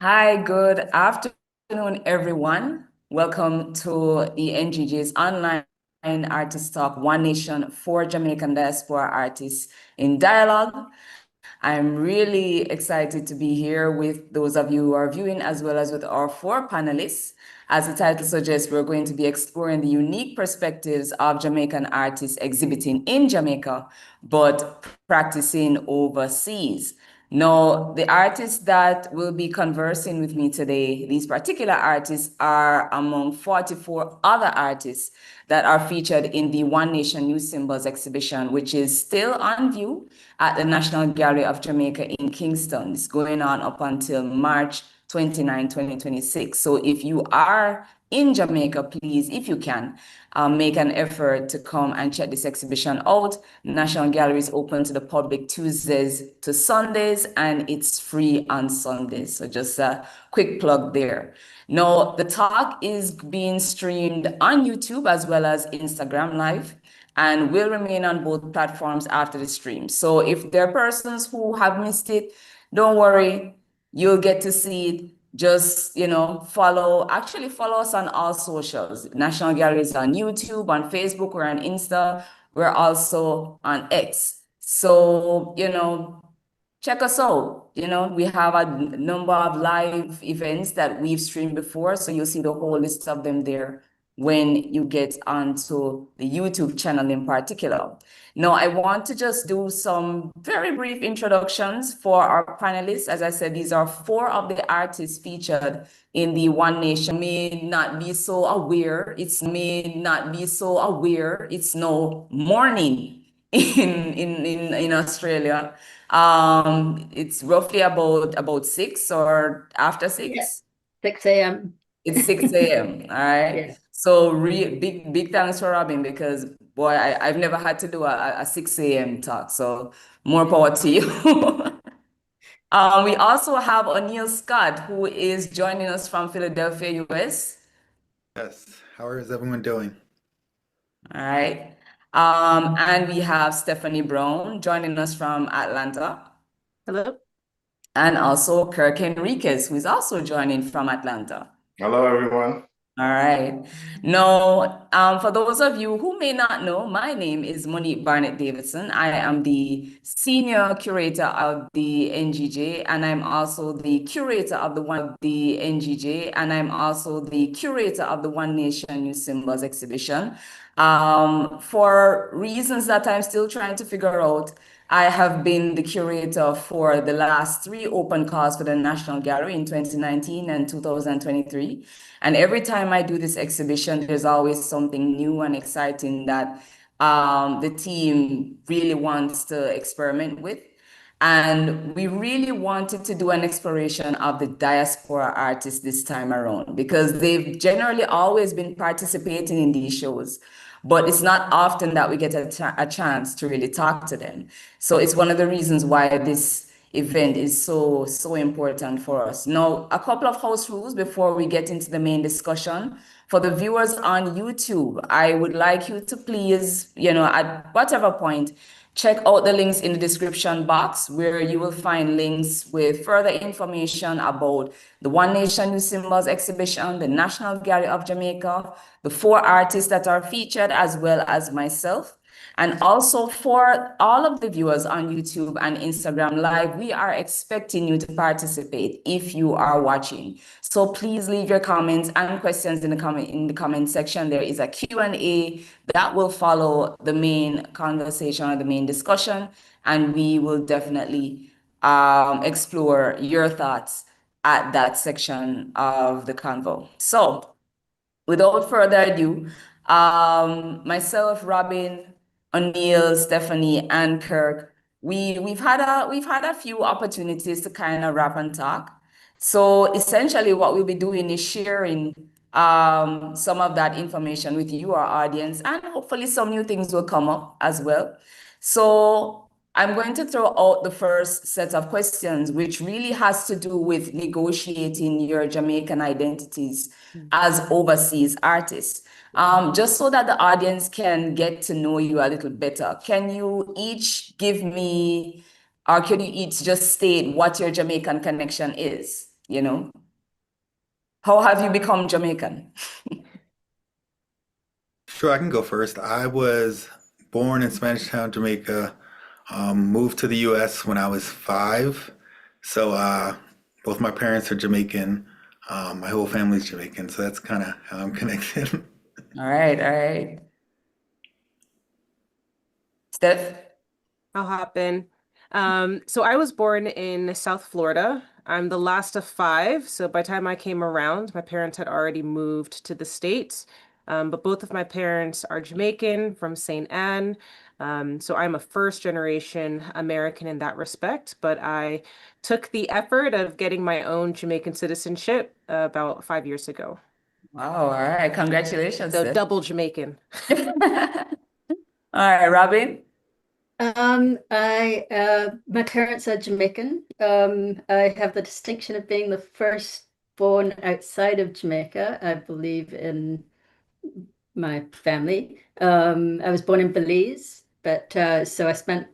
Hi, good afternoon, everyone. Welcome to the NGJ's online artist talk, One Nation for Jamaican Diaspora Artists in Dialogue. I'm really excited to be here with those of you who are viewing, as well as with our four panelists. As the title suggests, we're going to be exploring the unique perspectives of Jamaican artists exhibiting in Jamaica, but practicing overseas. Now, the artists that will be conversing with me today, these particular artists are among 44 other artists that are featured in the One Nation New Symbols exhibition, which is still on view at the National Gallery of Jamaica in Kingston. It's going on up until March 29, 2026. So if you are in Jamaica, please, if you can, make an effort to come and check this exhibition out. National Gallery is open to the public Tuesdays to Sundays, and it's free on Sundays. So just a quick plug there. Now, the talk is being streamed on YouTube as well as Instagram Live and will remain on both platforms after the stream. So if there are persons who have missed it, don't worry, you'll get to see it. Just, follow us on all socials. National Gallery is on YouTube, on Facebook, we're on Insta, we're also on X. So, check us out. We have a number of live events that we've streamed before, so you'll see the whole list of them there when you get onto the YouTube channel in particular. Now, I want to just do some very brief introductions for our panelists. As I said, these are four of the artists featured in the One Nation. May not be so aware. It's no morning in Australia. It's roughly about 6 or after 6. Yeah, 6 a.m. It's 6 a.m. All right. Yeah. So big thanks for Robin, because boy, I've never had to do a 6 a.m. talk. So more power to you. We also have O'Neill Scott, who is joining us from Philadelphia, US. Yes. How is everyone doing? All right. And we have Stephanie Brown joining us from Atlanta. Hello. And also Kirk Henriques, who is also joining from Atlanta. Hello, everyone. All right. Now, for those of you who may not know, my name is Monique Barnett-Davidson. I am the Senior Curator of the NGJ, and I'm also the Curator of the One Nation New Symbols exhibition. For reasons that I'm still trying to figure out, I have been the curator for the last 3 open calls for the National Gallery in 2019 and 2023. And every time I do this exhibition, there's always something new and exciting that the team really wants to experiment with. And we really wanted to do an exploration of the diaspora artists this time around, because they've generally always been participating in these shows, but it's not often that we get a chance to really talk to them. So it's one of the reasons why this event is so important for us. Now, a couple of house rules before we get into the main discussion. For the viewers on YouTube, I would like you to please, at whatever point, check out the links in the description box, where you will find links with further information about the One Nation New Symbols exhibition, the National Gallery of Jamaica, the 4 artists that are featured, as well as myself. And also for all of the viewers on YouTube and Instagram Live, we are expecting you to participate if you are watching. So please leave your comments and questions in the comment section. There is a Q&A that will follow the main conversation or the main discussion, and we will definitely explore your thoughts at that section of the convo. So without further ado, myself, Robin, O'Neill, Stephanie, and Kirk, we've had a few opportunities to kind of wrap and talk. So essentially, what we'll be doing is sharing some of that information with you, our audience, and hopefully some new things will come up as well. So I'm going to throw out the first set of questions, which really has to do with negotiating your Jamaican identities as overseas artists. Just so that the audience can get to know you a little better, can you each give me, or can you each just state what your Jamaican connection is? you know, how have you become Jamaican? Sure, I can go first. I was born in Spanish Town, Jamaica. Moved to the U.S. when I was 5. So both my parents are Jamaican. My whole family's Jamaican, so that's kind of how I'm connected. All right, all right. Steph? I'll hop in. So I was born in South Florida. I'm the last of 5. So by the time I came around, my parents had already moved to the States. But both of my parents are Jamaican from St. Anne. So I'm a first generation American in that respect. But I took the effort of getting my own Jamaican citizenship about 5 years ago. Wow, all right. Congratulations, So Steph. double Jamaican. All right, Robin? My parents are Jamaican. I have the distinction of being the first born outside of Jamaica, I believe, in my family. I was born in Belize, but so I spent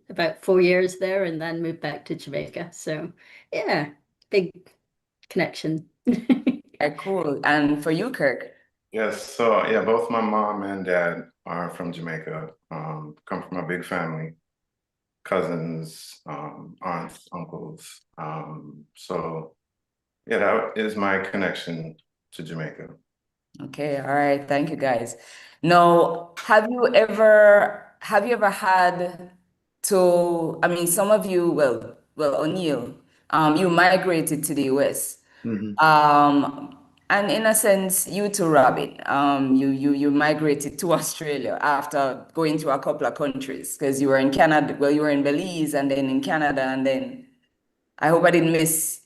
about 4 years there and then moved back to Jamaica. So yeah, big connection. Okay, cool. And for you, Kirk? Yes, so yeah, both my mom and dad are from Jamaica. Come from a big family, cousins, aunts, uncles. So yeah, that is my connection to Jamaica. Okay, all right. Thank you, guys. Now, have you ever had to, I mean, some of you, well, O'Neill, you migrated to the US. Mhm. And in a sense, you too, Robin, you migrated to Australia after going to a couple of countries because you were in Canada, well, you were in Belize and then in Canada, and then I hope I didn't miss.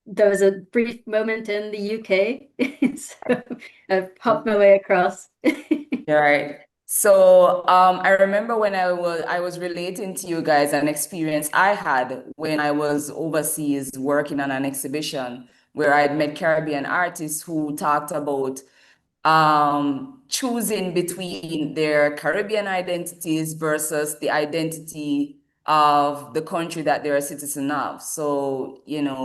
There was a brief moment in the UK, so I've popped my way across. All right. So I remember when I was relating to you guys an experience I had when I was overseas working on an exhibition where I'd met Caribbean artists who talked about choosing between their Caribbean identities versus the identity of the country that they're a citizen of. So,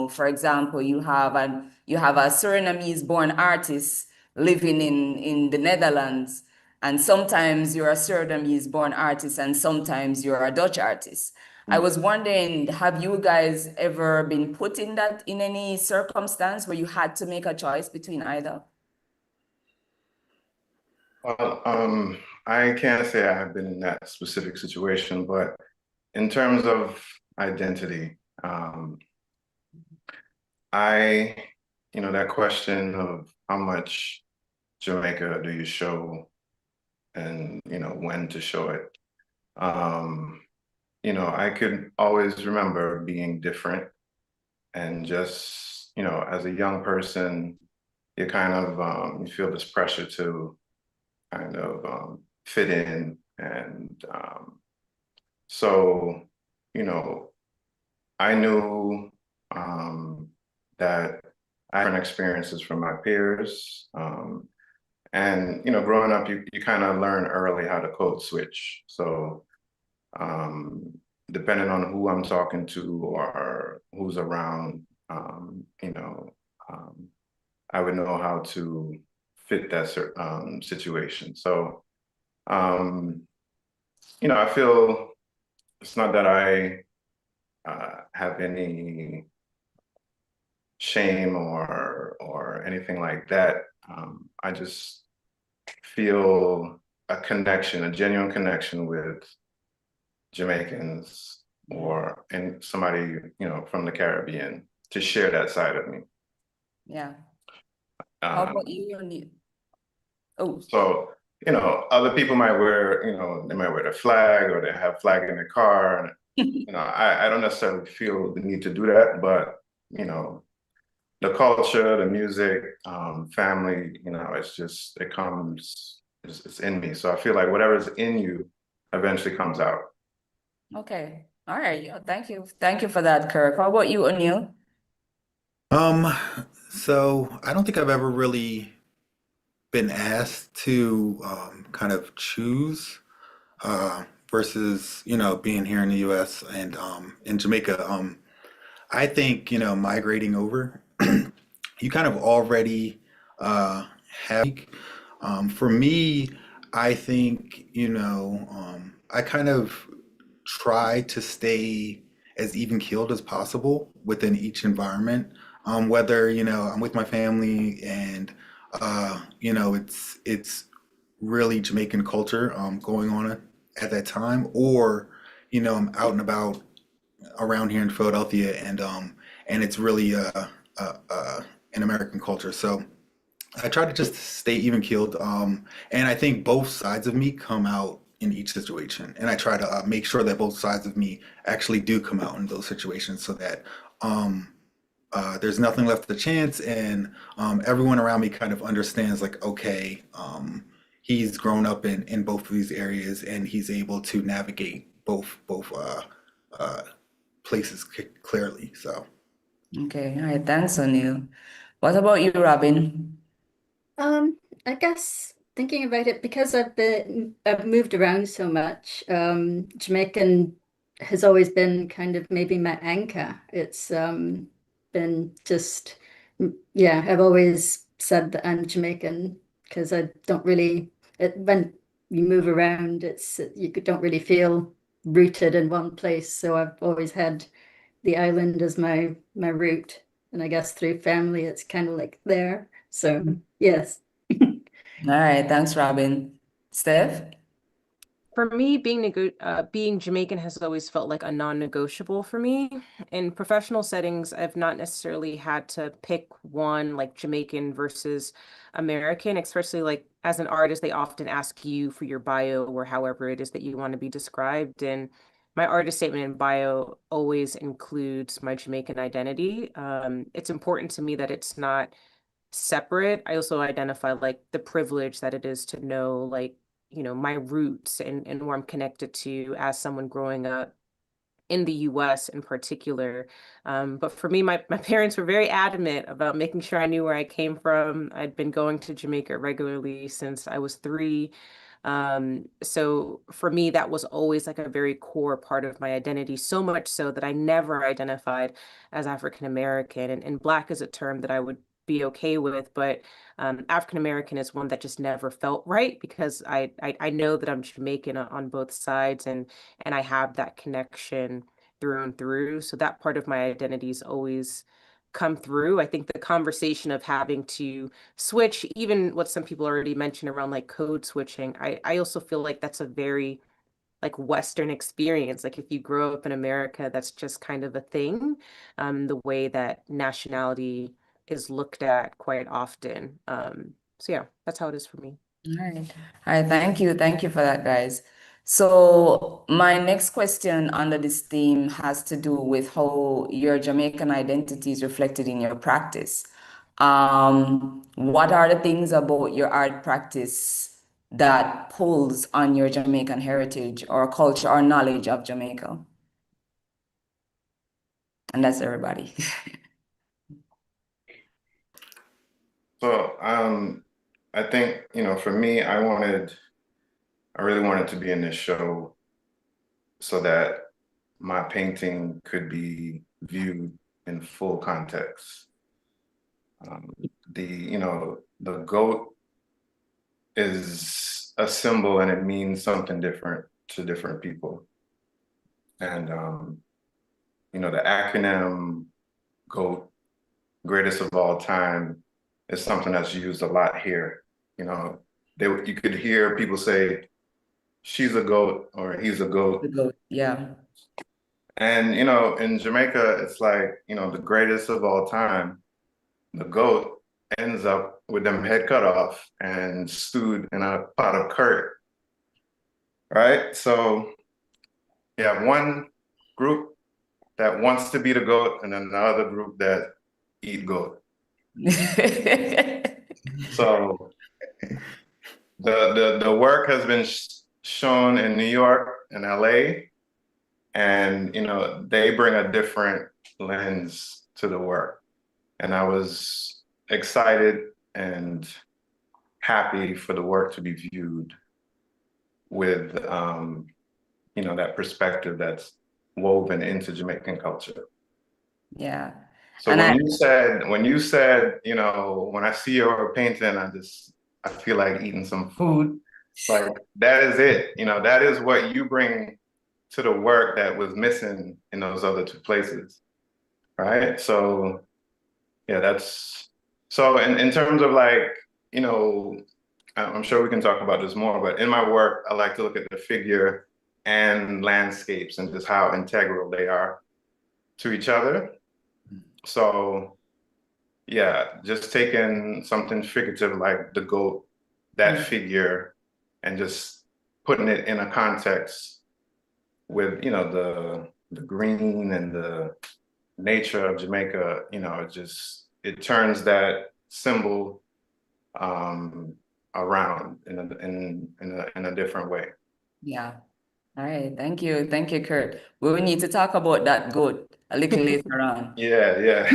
for example, you have a Surinamese born artist living in the Netherlands, and sometimes you're a Surinamese born artist and sometimes you're a Dutch artist. I was wondering, have you guys ever been put in any circumstance where you had to make a choice between either? Well, I can't say I have been in that specific situation, but in terms of identity, that question of how much Jamaica do you show and, when to show it. I could always remember being different and just, as a young person, you kind of, you feel this pressure to kind of fit in. And so, I knew that I had different experiences from my peers. And, growing up, you kind of learn early how to code switch. So depending on who I'm talking to or who's around, I would know how to fit that situation. So, I feel it's not that I have any shame or anything like that. I just feel a genuine connection with Jamaicans and somebody, from the Caribbean to share that side of me. Yeah. How Um, about you, O'Neill? Oh, so, other people might wear, they might wear the flag or they have flag in their car. And, I don't necessarily feel the need to do that, but, the culture, the music, family, it's in me. So I feel like whatever's in you eventually comes out. okay. All right. Yeah, thank you. Thank you for that, Kirk. How about you, O'Neill? Um, so I don't think I've ever really been asked to kind of choose versus, being here in the US and in Jamaica. I think, migrating over, you kind of already have. For me, I think, I kind of try to stay as even keeled as possible within each environment. Whether, I'm with my family and, it's really Jamaican culture going on at that time, or, I'm out and about around here in Philadelphia and it's really an American culture. So I try to just stay even keeled. And I think both sides of me come out in each situation. And I try to make sure that both sides of me actually do come out in those situations so that there's nothing left to chance. And everyone around me kind of understands, like, okay, he's grown up in both of these areas and he's able to navigate both uh, places clearly. So. Okay, all right, thanks, O'Neill. What about you, Robin? I guess thinking about it, because I've moved around so much, Jamaican has always been kind of maybe my anchor. It's been just, yeah, I've always said that I'm Jamaican because I don't really, when you move around, you don't really feel rooted in one place. So I've always had the island as my root, and I guess through family, it's kind of like there. So yes. All right, thanks, Robin. Steph? For me, being Jamaican has always felt like a non-negotiable for me. In professional settings, I've not necessarily had to pick one, like Jamaican versus American, especially like as an artist, they often ask you for your bio or however it is that you want to be described. And my artist statement and bio always includes my Jamaican identity. It's important to me that it's not separate. I also identify like the privilege that it is to know, like, my roots and where I'm connected to as someone growing up in the US in particular. But for me, my parents were very adamant about making sure I knew where I came from. I'd been going to Jamaica regularly since I was 3. So for me, that was always like a very core part of my identity, so much so that I never identified as African American. And Black is a term that I would be okay with, but African American is one that just never felt right because I know that I'm Jamaican on both sides, and I have that connection through and through. So that part of my identity's always come through. I think the conversation of having to switch, even what some people already mentioned around like code switching, I also feel like that's a very like Western experience. Like if you grow up in America, that's just kind of a thing. The way that nationality is looked at quite often. So yeah, that's how it is for me. All right. All right, thank you. Thank you for that, guys. So my next question under this theme has to do with how your Jamaican identity is reflected in your practice. What are the things about your art practice that pulls on your Jamaican heritage or culture or knowledge of Jamaica? And that's everybody. So I think, for me, I really wanted to be in this show so that my painting could be viewed in full context. The goat is a symbol and it means something different to different people. And, the acronym GOAT, greatest of all time, is something that's used a lot here. You could hear people say, she's a goat or he's a goat. The goat, yeah. And, in Jamaica, it's like, the greatest of all time, the goat ends up with them head cut off and stewed in a pot of curry, right? So you have one group that wants to be the goat and then another group that eat goat. So the work has been shown in New York and LA, and they bring a different lens to the work. And I was excited and happy for the work to be viewed with that perspective that's woven into Jamaican culture. Yeah. So And when you said, you know, when I see your painting, I feel like eating some food. Like that is it. You know, that is what you bring to the work that was missing in those other two places. Right. So yeah, that's so in terms of like, you know, I'm sure we can talk about this more, but in my work, I like to look at the figure and landscapes and just how integral they are to each other. So yeah, just taking something figurative like the goat, that figure, and just putting it in a context with, you know, the green and the nature of Jamaica, you know, it turns that symbol around in a different way. yeah. All right. Thank you. Thank you, Kurt. We will need to talk about that goat a little later on Yeah, yeah.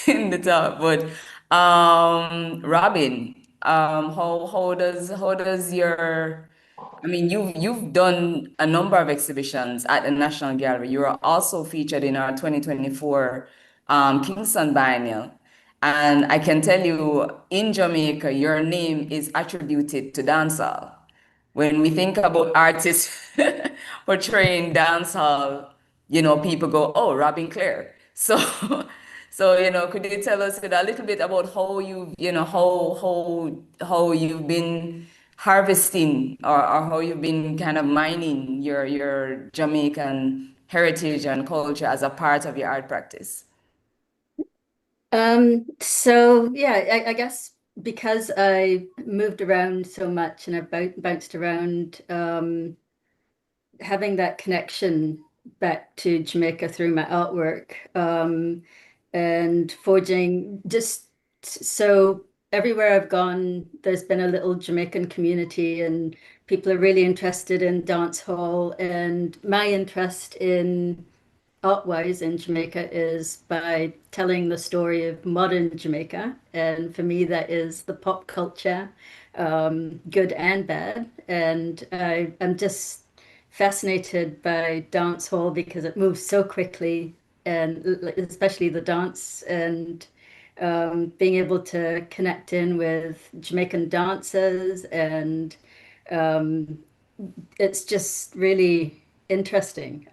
in the talk. But Robin, how does your I mean, you've done a number of exhibitions at the National Gallery. You are also featured in our 2024 Kingston Biennial. And I can tell you, in Jamaica, your name is attributed to dancehall. When we think about artists portraying dancehall, people go, "Oh, Robin Clare." So, could you tell us a little bit about how you've been harvesting, or how you've been kind of mining your Jamaican heritage and culture as a part of your art practice? So yeah, I guess because I moved around so much and I've bounced around, having that connection back to Jamaica through my artwork, and forging just so everywhere I've gone, there's been a little Jamaican community and people are really interested in dance hall. And my interest in art-wise in Jamaica is by telling the story of modern Jamaica. And for me, that is the pop culture, good and bad. And I'm just fascinated by dance hall because it moves so quickly, and especially the dance, and being able to connect in with Jamaican dancers, and it's just really interesting,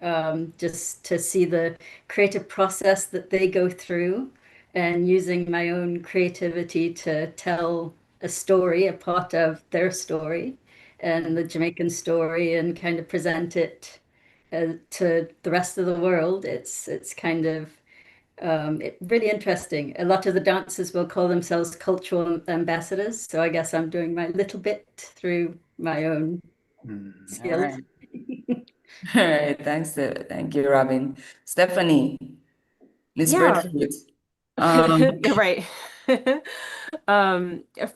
just to see the creative process that they go through, and using my own creativity to tell a story, a part of their story and the Jamaican story, and kind of present it to the rest of the world. It's kind of really interesting. A lot of the dancers will call themselves cultural ambassadors, so I guess I'm doing my little bit through my own All skills. right. All right. Thank you, Robin. Stephanie, Miss Yeah. Breadfruit. Um, Yeah, right.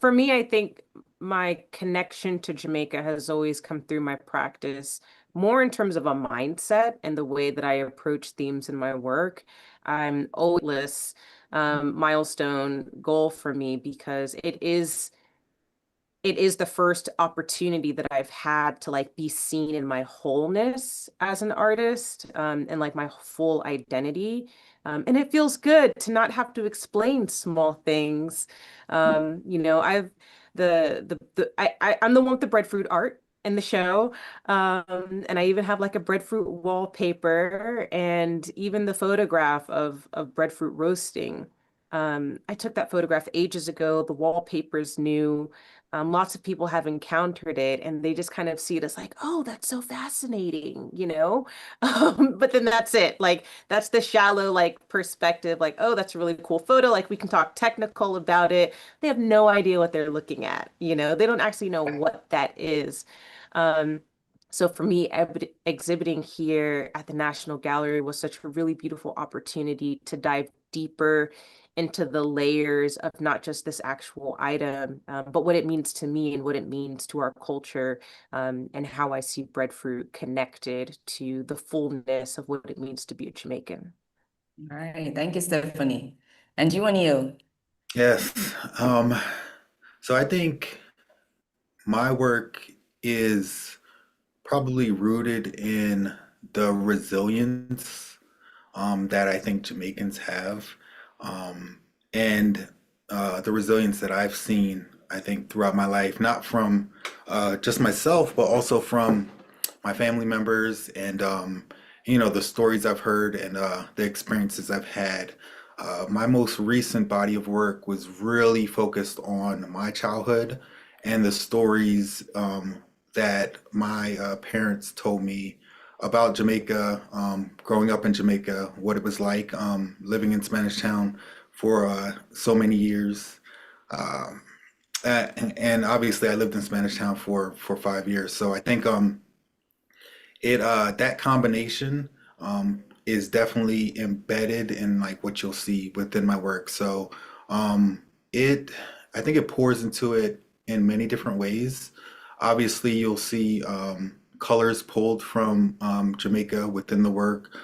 For me, I think my connection to Jamaica has always come through my practice, more in terms of a mindset and the way that I approach themes in my work. I'm always milestone goal for me, because it is the first opportunity that I've had to like be seen in my wholeness as an artist, and like my full identity. And it feels good to not have to explain small things. I've I'm the one with the breadfruit art in the show. And I even have like a breadfruit wallpaper and even the photograph of breadfruit roasting. I took that photograph ages ago. The wallpaper's new. Lots of people have encountered it and they just kind of see it as like, oh, that's so fascinating, you know? But then that's it. Like, that's the shallow, like, perspective. Like, oh, that's a really cool photo. Like, we can talk technical about it. They have no idea what they're looking at, you know? They don't actually know what that is. Um, so for me, exhibiting here at the National Gallery was such a really beautiful opportunity to dive deeper into the layers of not just this actual item, but what it means to me and what it means to our culture, and how I see breadfruit connected to the fullness of what it means to be a Jamaican. all right. Thank you, Stephanie. And you, Anil. Yes. So I think my work is probably rooted in the resilience that I think Jamaicans have, and the resilience that I've seen, I think, throughout my life, not from just myself, but also from my family members and the stories I've heard and the experiences I've had. My most recent body of work was really focused on my childhood and the stories that my parents told me about Jamaica, growing up in Jamaica, what it was like living in Spanish Town for so many years. Um, and obviously, I lived in Spanish Town for 5 years. So I think that combination is definitely embedded in like what you'll see within my work. So it I think it pours into it in many different ways. Obviously, you'll see colors pulled from Jamaica within the work.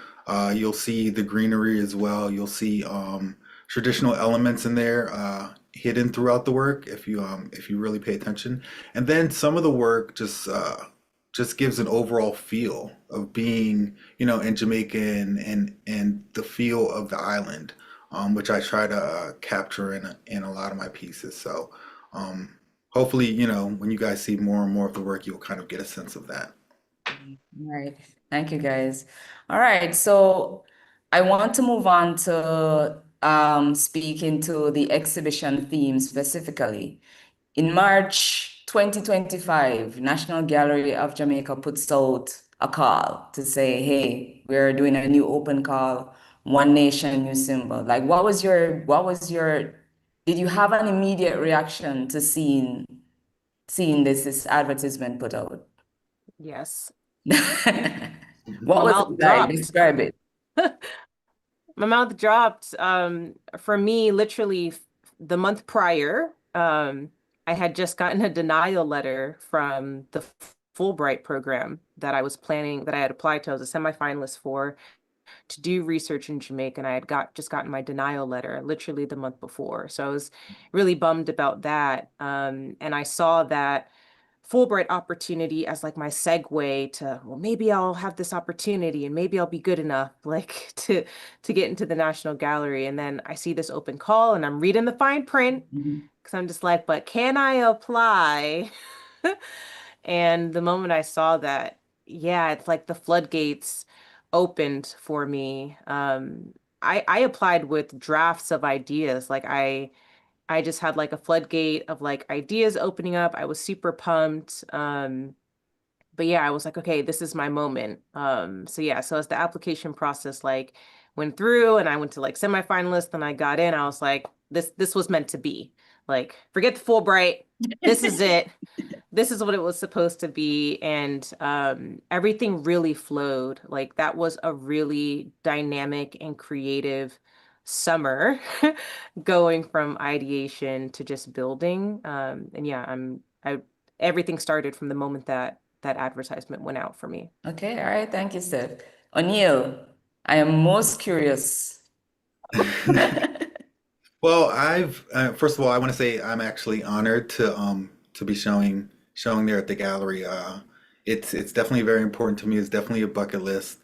You'll see the greenery as well. You'll see traditional elements in there hidden throughout the work if you really pay attention. And then some of the work just gives an overall feel of being, in Jamaica and the feel of the island, which I try to capture in a lot of my pieces. So hopefully, when you guys see more and more of the work, you'll kind of get a sense of that. All right. Thank you, guys. All right. So I want to move on to speaking to the exhibition theme specifically. In March 2025, National Gallery of Jamaica puts out a call to say, hey, we're doing a new open call, One Nation, New Symbol. Like, did you have an immediate reaction to seeing this advertisement put out? Yes. What My was mouth it like? dropped. Describe it. My mouth dropped. For me, literally the month prior, I had just gotten a denial letter from the Fulbright program that I was planning, that I had applied to. I was a semifinalist for to do research in Jamaica, and I had just gotten my denial letter literally the month before. So I was really bummed about that. And I saw that Fulbright opportunity as like my segue to, well, maybe I'll have this opportunity and maybe I'll be good enough like to get into the National Gallery. And then I see this open call and I'm reading the fine print Mhm. because I'm just like, but can I apply? And the moment I saw that, yeah, it's like the floodgates opened for me. I applied with drafts of ideas. Like I just had like a floodgate of like ideas opening up. I was super pumped. But yeah, I was like, okay, this is my moment. So yeah, so as the application process like went through and I went to like semifinalist and I got in, I was like, this was meant to be. Like, forget the Fulbright. This is it. This is what it was supposed to be. And everything really flowed. Like that was a really dynamic and creative summer going from ideation to just building. And yeah, everything started from the moment that that advertisement went out for me. Okay, all right. Thank you, Steph. O'Neill, I am most curious. Well, I've first of all, I want to say I'm actually honored to be showing there at the gallery. It's definitely very important to me. It's definitely a bucket list.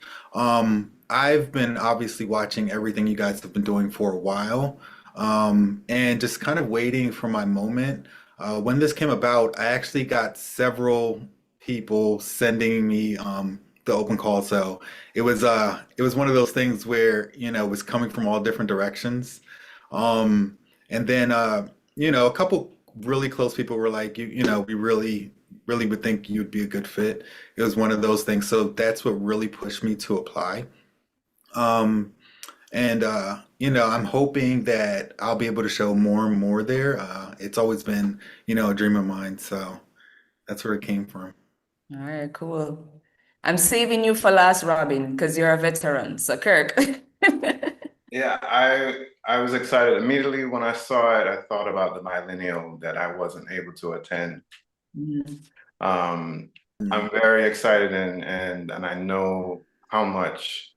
I've been obviously watching everything you guys have been doing for a while, and just kind of waiting for my moment. When this came about, I actually got several people sending me the open call, so it was one of those things where it was coming from all different directions. And then, a couple really close people were like, we really would think you'd be a good fit. It was one of those things. So that's what really pushed me to apply. Um, and, I'm hoping that I'll be able to show more and more there. It's always been, a dream of mine. So that's where it came from. All right, cool. I'm saving you for last, Robin, because you're a veteran. So, Kirk. Yeah, I was excited immediately when I saw it. I thought about the biennial that I wasn't able to attend. Mhm. Um, I'm Mm. very excited and I know how much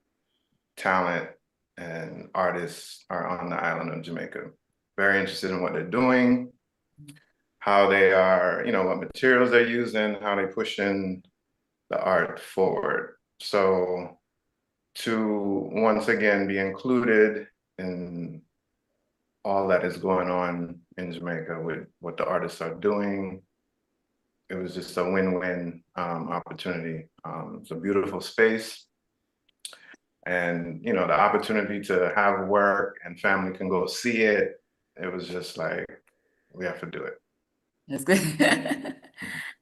talent and artists are on the island of Jamaica. Very interested in what they're doing, how they are, what materials they're using, how they pushing the art forward. So to once again be included in all that is going on in Jamaica with what the artists are doing. It was just a win-win opportunity. It's a beautiful space. And, you know, the opportunity to have work and family can go see it. It was just like, we have to do it. That's good.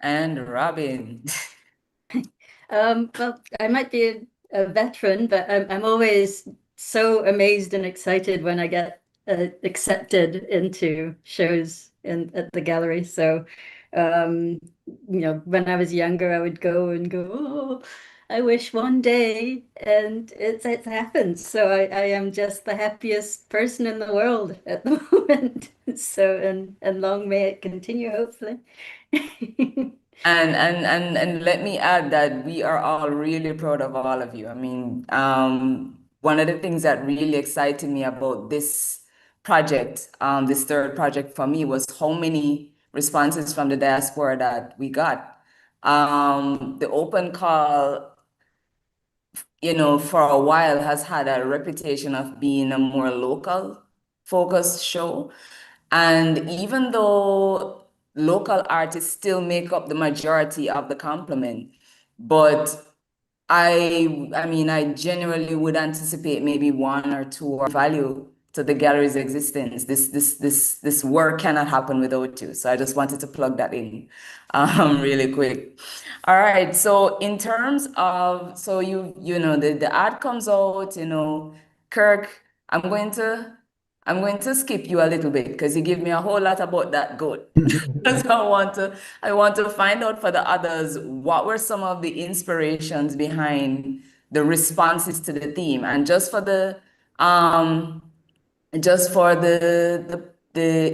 And Robin. Well, I might be a veteran, but I'm always so amazed and excited when I get accepted into shows at the gallery. So, you know, when I was younger, I would go, oh, I wish one day, and it's happened. So I am just the happiest person in the world at the moment. So, and long may it continue, hopefully. And let me add that we are all really proud of all of you. I mean, one of the things that really excited me about this project, this third project for me, was how many responses from the diaspora that we got. The open call, you know, for a while has had a reputation of being a more local focused show. And even though local artists still make up the majority of the complement, but I mean, I generally would anticipate maybe one or two or value to the gallery's existence. This work cannot happen without you. So I just wanted to plug that in, really quick. All right. So in terms of, so you know, the ad comes out, you know, Kirk, I'm going to skip you a little bit because you give me a whole lot about that goat. So I want to find out for the others, what were some of the inspirations behind the responses to the theme? And just for the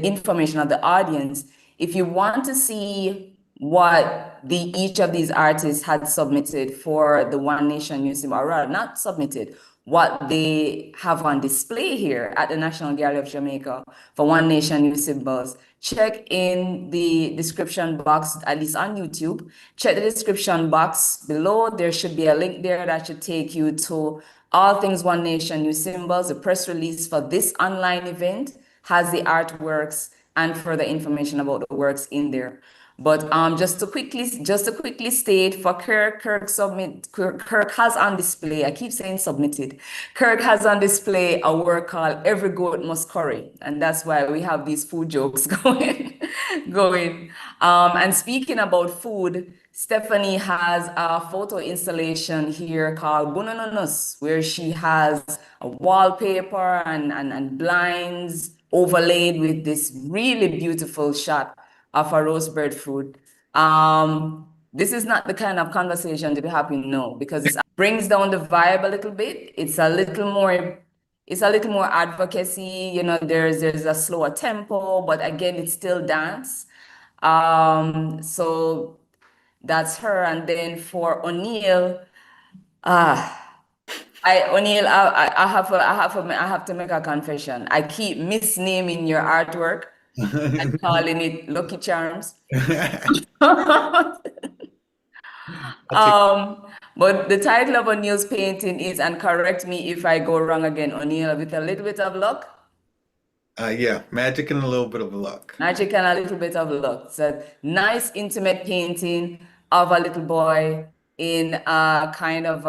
information of the audience, if you want to see what each of these artists had submitted for the One Nation Museum, or rather not submitted, what they have on display here at the National Gallery of Jamaica for One Nation New Symbols, check in the description box, at least on YouTube. Check the description box below. There should be a link there that should take you to all things One Nation New Symbols. The press release for this online event has the artworks and further information about the works in there. But just to quickly state for Kirk has on display, I keep saying submitted. Kirk has on display a work called Every Goat Must Curry, and that's why we have these food jokes going. And speaking about food, Stephanie has a photo installation here called Bunanonus, where she has a wallpaper and blinds overlaid with this really beautiful shot of a roast breadfruit. This is not the kind of conversation to be happening now because it brings down the vibe a little bit. It's a little more advocacy, you know, there's a slower tempo, but again, it's still dance. So that's her. And then for O'Neill, O'Neill, I have to make a confession. I keep misnaming your artwork and calling it Lucky Charms. But the title of O'Neill's painting is, and correct me if I go wrong again, O'Neill, with a little bit of luck. Yeah, magic and a little bit of luck. Magic and a little bit of luck. It's a nice intimate painting of a little boy in a kind of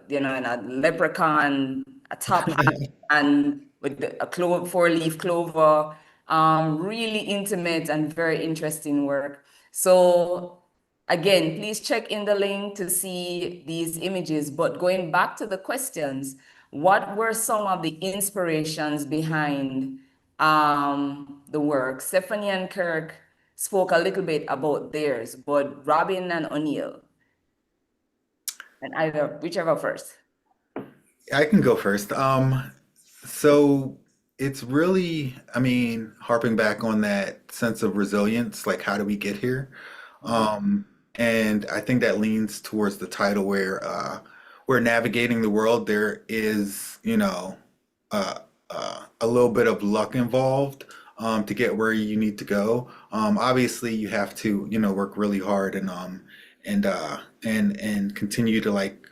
you know, in a leprechaun, a top hat, and with a four-leaf clover. Really intimate and very interesting work. So again, please check in the link to see these images. But going back to the questions, what were some of the inspirations behind the work? Stephanie and Kirk spoke a little bit about theirs, but Robin and O'Neill, and whichever first. I can go first. So it's really, I mean, harping back on that sense of resilience, like how do we get here? And I think that leans towards the title where we're navigating the world. There is, you know, a little bit of luck involved to get where you need to go. Obviously, you have to, you know, work really hard and continue to like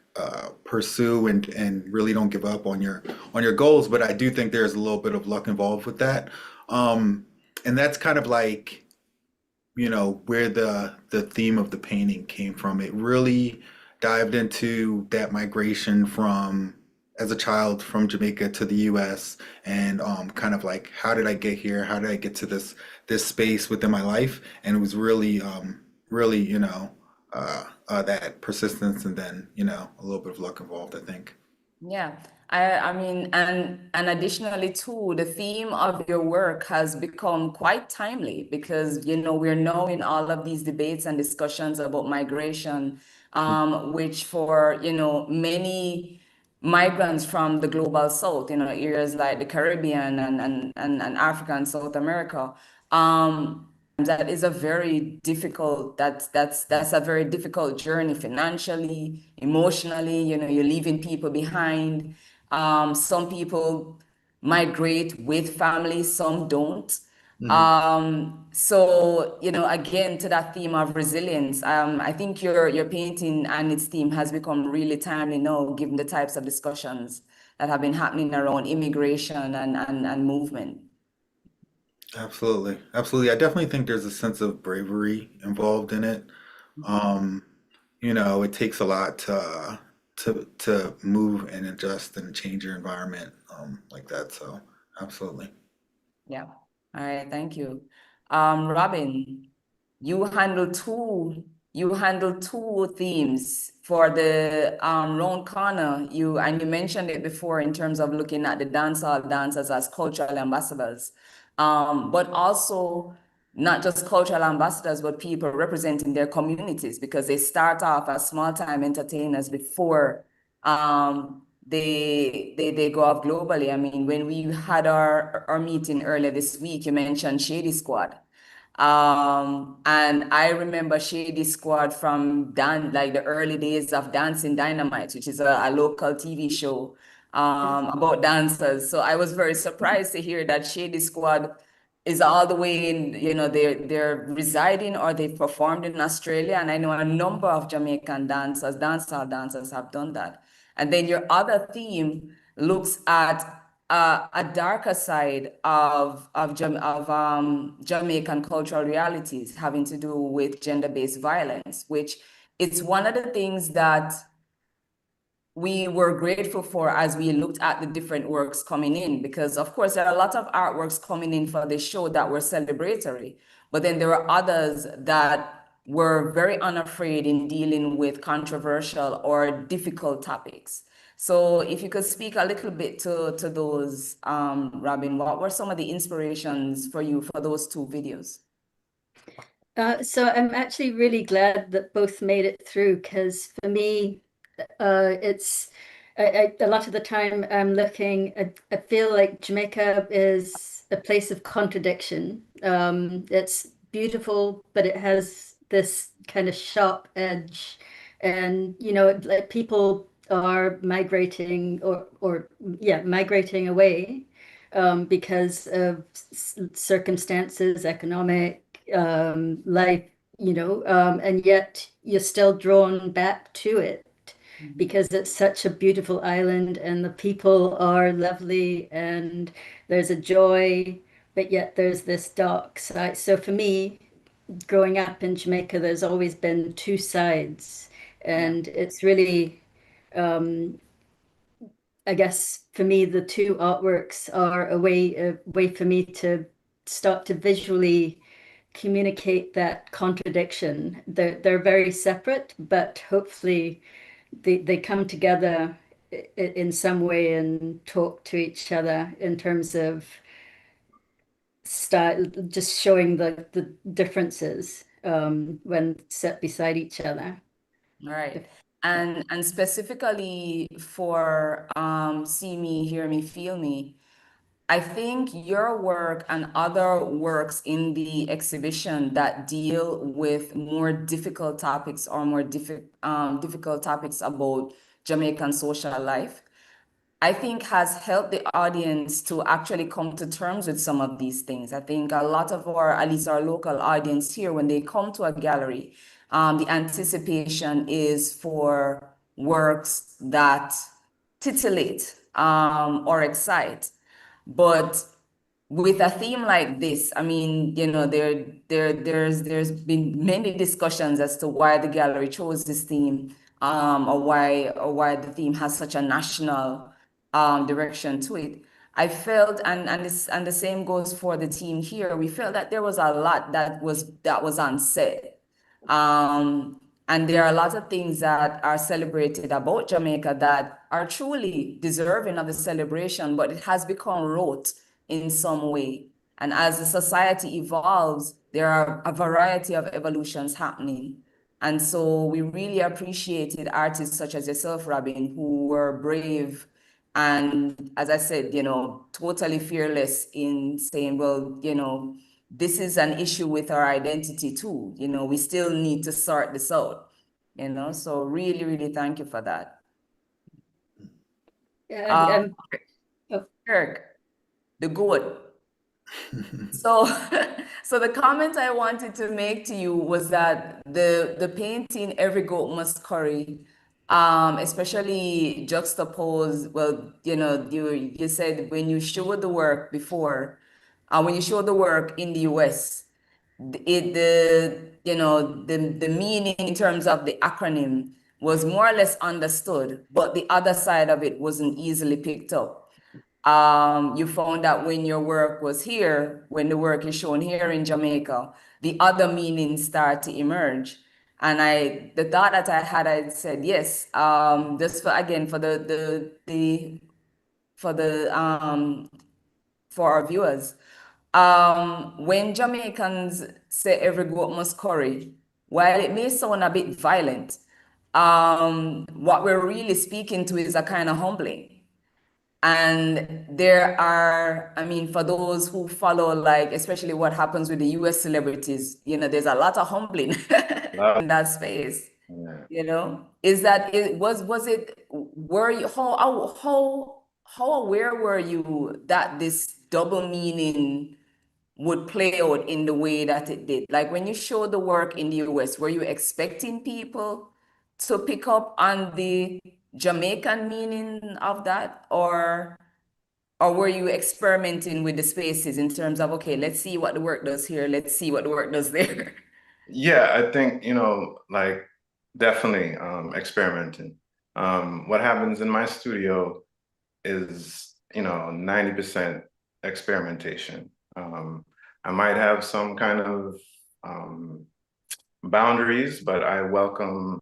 pursue and really don't give up on your goals. But I do think there's a little bit of luck involved with that. And that's kind of like, where the theme of the painting came from. It really dived into that migration from as a child from Jamaica to the US, and kind of like, how did I get here? How did I get to this space within my life? And it was really really, that persistence, and then, a little bit of luck involved, I think. Yeah, I mean, and additionally too, the theme of your work has become quite timely because, we're now in all of these debates and discussions about migration, which for, many migrants from the global south, areas like the Caribbean and Africa and South America, that is a very difficult, that's a very difficult journey financially, emotionally, you're leaving people behind. Some people migrate with family, some don't. So, again, to that theme of resilience, I think your painting and its theme has become really timely now, given the types of discussions that have been happening around immigration and movement. Absolutely. Absolutely. I definitely think there's a sense of bravery involved in it. It takes a lot to move and adjust and change your environment like that. So absolutely. Yeah. All right. Thank you. Robin, you handle two themes for the round corner. You mentioned it before in terms of looking at the dancehall dancers as cultural ambassadors, but also not just cultural ambassadors, but people representing their communities because they start off as small-time entertainers before they go off globally. I mean, when we had our meeting earlier this week, you mentioned Shady Squad. And I remember Shady Squad from like the early days of Dancing Dynamite, which is a local TV show about dancers. So I was very surprised to hear that Shady Squad is all the way in, they're residing or they've performed in Australia. And I know a number of Jamaican dancers, dancehall dancers have done that. And then your other theme looks at a darker side of Jamaican cultural realities having to do with gender-based violence, which it's one of the things that we were grateful for as we looked at the different works coming in, because of course there are a lot of artworks coming in for this show that were celebratory, but then there were others that were very unafraid in dealing with controversial or difficult topics. So if you could speak a little bit to those, Robin, what were some of the inspirations for you for those two videos? So I'm actually really glad that both made it through, because for me, it's a lot of the time I'm looking, I feel like Jamaica is a place of contradiction. It's beautiful, but it has this kind of sharp edge, and like people are migrating or migrating away because of circumstances, economic, life, and yet you're still drawn back to it because it's such a beautiful island and the people are lovely and there's a joy, but yet there's this dark side. So for me, growing up in Jamaica, there's always been two sides, and it's really, I guess for me, the two artworks are a way for me to start to visually communicate that contradiction. They're very separate, but hopefully they come together in some way and talk to each other in terms of style, just showing the differences when set beside each other. All right. And specifically for See Me, Hear Me, Feel Me, I think your work and other works in the exhibition that deal with more difficult topics or more difficult topics about Jamaican social life, I think has helped the audience to actually come to terms with some of these things. I think a lot of at least our local audience here, when they come to a gallery, the anticipation is for works that titillate or excite. But with a theme like this, I mean, you know, there's been many discussions as to why the gallery chose this theme, or why the theme has such a national direction to it. I felt, and the same goes for the team here. We felt that there was a lot that was unsaid. And there are a lot of things that are celebrated about Jamaica that are truly deserving of the celebration, but it has become rote in some way. And as the society evolves, there are a variety of evolutions happening. And so we really appreciated artists such as yourself, Robin, who were brave and, as I said, you know, totally fearless in saying, well, you know, this is an issue with our identity too. You know, we still need to sort this out, you know, so really, really thank you for that. Yeah, Kirk, the goat. So, so the comment I wanted to make to you was that the painting "Every Goat Must Curry," especially juxtapose. Well, you know, you said when you showed the work before, when you showed the work in the U.S., the you know the meaning in terms of the acronym was more or less understood, but the other side of it wasn't easily picked up. You found that when your work was here, when the work is shown here in Jamaica, the other meanings start to emerge. And the thought that I had, I said, yes, just for, again, for our viewers, when Jamaicans say every goat must curry, while it may sound a bit violent, what we're really speaking to is a kind of humbling. And there are, I mean, for those who follow, like, especially what happens with the US celebrities, you know, there's a lot of humbling in that space. Yeah. You know, is that it was it, were you, how aware were you that this double meaning would play out in the way that it did? Like when you showed the work in the US, were you expecting people to pick up on the Jamaican meaning of that, or were you experimenting with the spaces in terms of, okay, let's see what the work does here, let's see what the work does there? Yeah, I think, you know, like definitely experimenting. What happens in my studio is, you know, 90% experimentation. I might have some kind of boundaries, but I welcome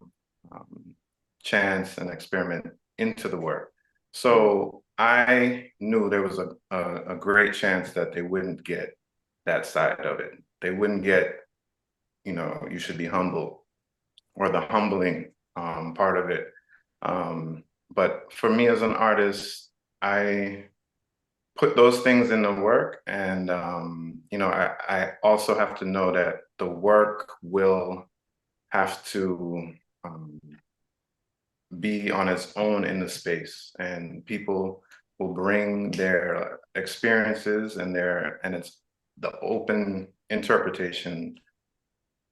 chance and experiment into the work. So I knew there was a great chance that they wouldn't get that side of it. They wouldn't get, you know, you should be humble, or the humbling part of it. But for me as an artist, I put those things in the work, and you know, I also have to know that the work will have to be on its own in the space, and people will bring their experiences and it's the open interpretation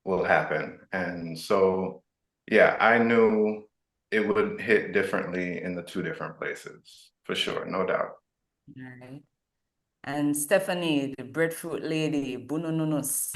will happen. And so, yeah, I knew it would hit differently in the two different places, for sure, no doubt. All right. And Stephanie, the breadfruit lady, bunununus.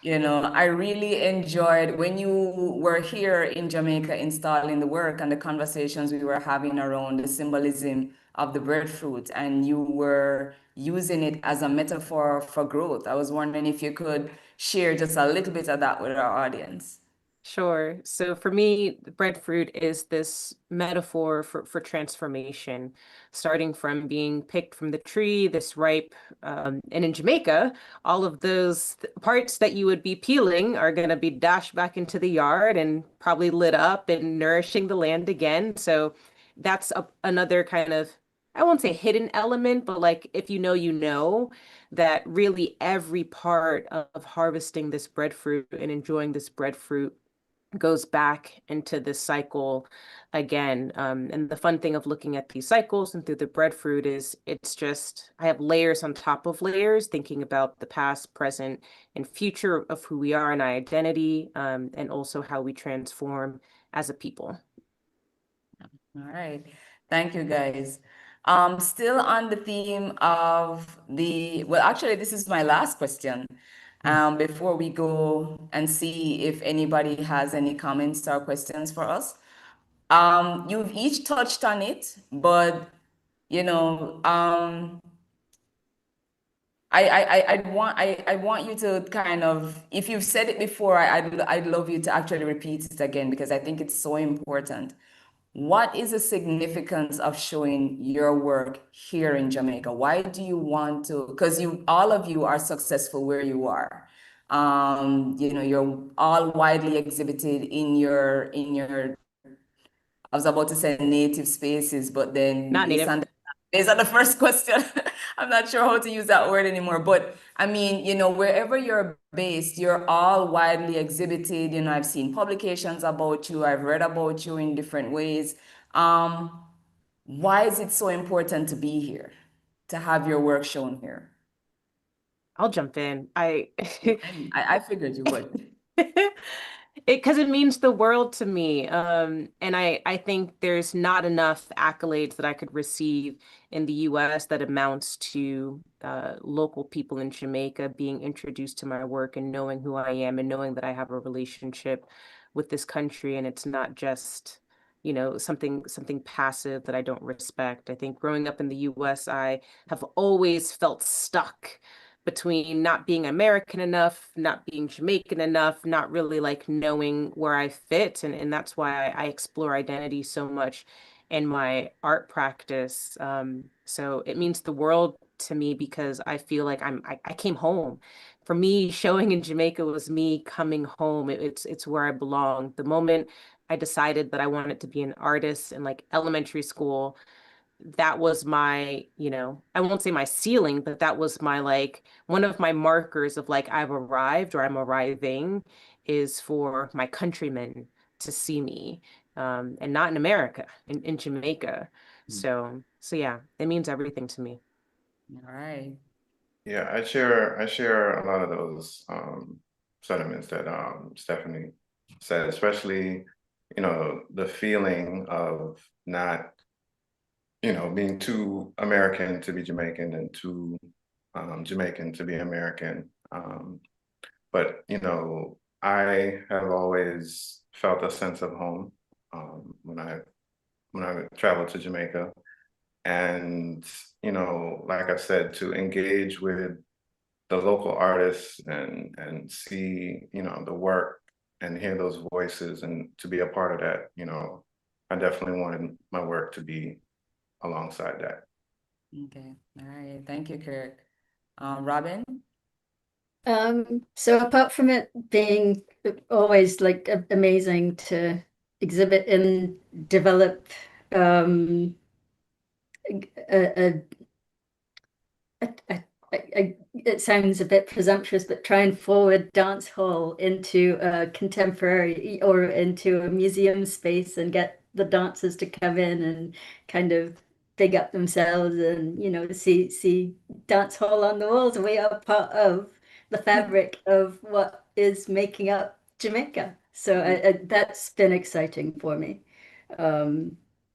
You know, I really enjoyed when you were here in Jamaica installing the work and the conversations we were having around the symbolism of the breadfruit, and you were using it as a metaphor for growth. I was wondering if you could share just a little bit of that with our audience. Sure. So for me, the breadfruit is this metaphor for transformation, starting from being picked from the tree, this ripe, and in Jamaica, all of those parts that you would be peeling are going to be dashed back into the yard and probably lit up and nourishing the land again. So that's another kind of, I won't say hidden element, but like if you know that really every part of harvesting this breadfruit and enjoying this breadfruit goes back into this cycle again. And the fun thing of looking at these cycles and through the breadfruit is it's just, I have layers on top of layers, thinking about the past, present, and future of who we are and our identity, and also how we transform as a people. All right. Thank you, guys. Still on the theme of well, actually, this is my last question. Before we go and see if anybody has any comments or questions for us. You've each touched on it, but you know, I want you to kind of, if you've said it before, I'd love you to actually repeat it again because I think it's so important. What is the significance of showing your work here in Jamaica? Why do you want to? Because all of you are successful where you are. You're all widely exhibited in your I was about to say native spaces, but then Not native. based on the first question, I'm not sure how to use that word anymore. But I mean, wherever you're based, you're all widely exhibited. I've seen publications about you, I've read about you in different ways. Why is it so important to be here, to have your work shown here? I'll jump in. I figured you would. Because it means the world to me. And I think there's not enough accolades that I could receive in the US that amounts to local people in Jamaica being introduced to my work and knowing who I am and knowing that I have a relationship with this country and it's not just, something passive that I don't respect. I think growing up in the US, I have always felt stuck between not being American enough, not being Jamaican enough, not really like knowing where I fit. And that's why I explore identity so much in my art practice. So it means the world to me because I feel like I came home. For me, showing in Jamaica was me coming home. It's where I belong. The moment I decided that I wanted to be an artist in like elementary school, that was my, I won't say my ceiling, but that was my like one of my markers of like I've arrived or I'm arriving is for my countrymen to see me. And not in America, in Jamaica. So yeah, it means everything to me. All right. Yeah, I share a lot of those sentiments that Stephanie said, especially, the feeling of not, being too American to be Jamaican and too Jamaican to be American. But I have always felt a sense of home when I traveled to Jamaica. And, like I said, to engage with the local artists and see, the work and hear those voices and to be a part of that, I definitely wanted my work to be alongside that. Okay. All right. Thank you, Kirk. Robin? So apart from it being always like amazing to exhibit and develop a, a, it sounds a bit presumptuous, but try and forward dance hall into a contemporary or into a museum space and get the dancers to come in and kind of big up themselves and see dance hall on the walls. We are part of the fabric of what is making up Jamaica. So that's been exciting for me.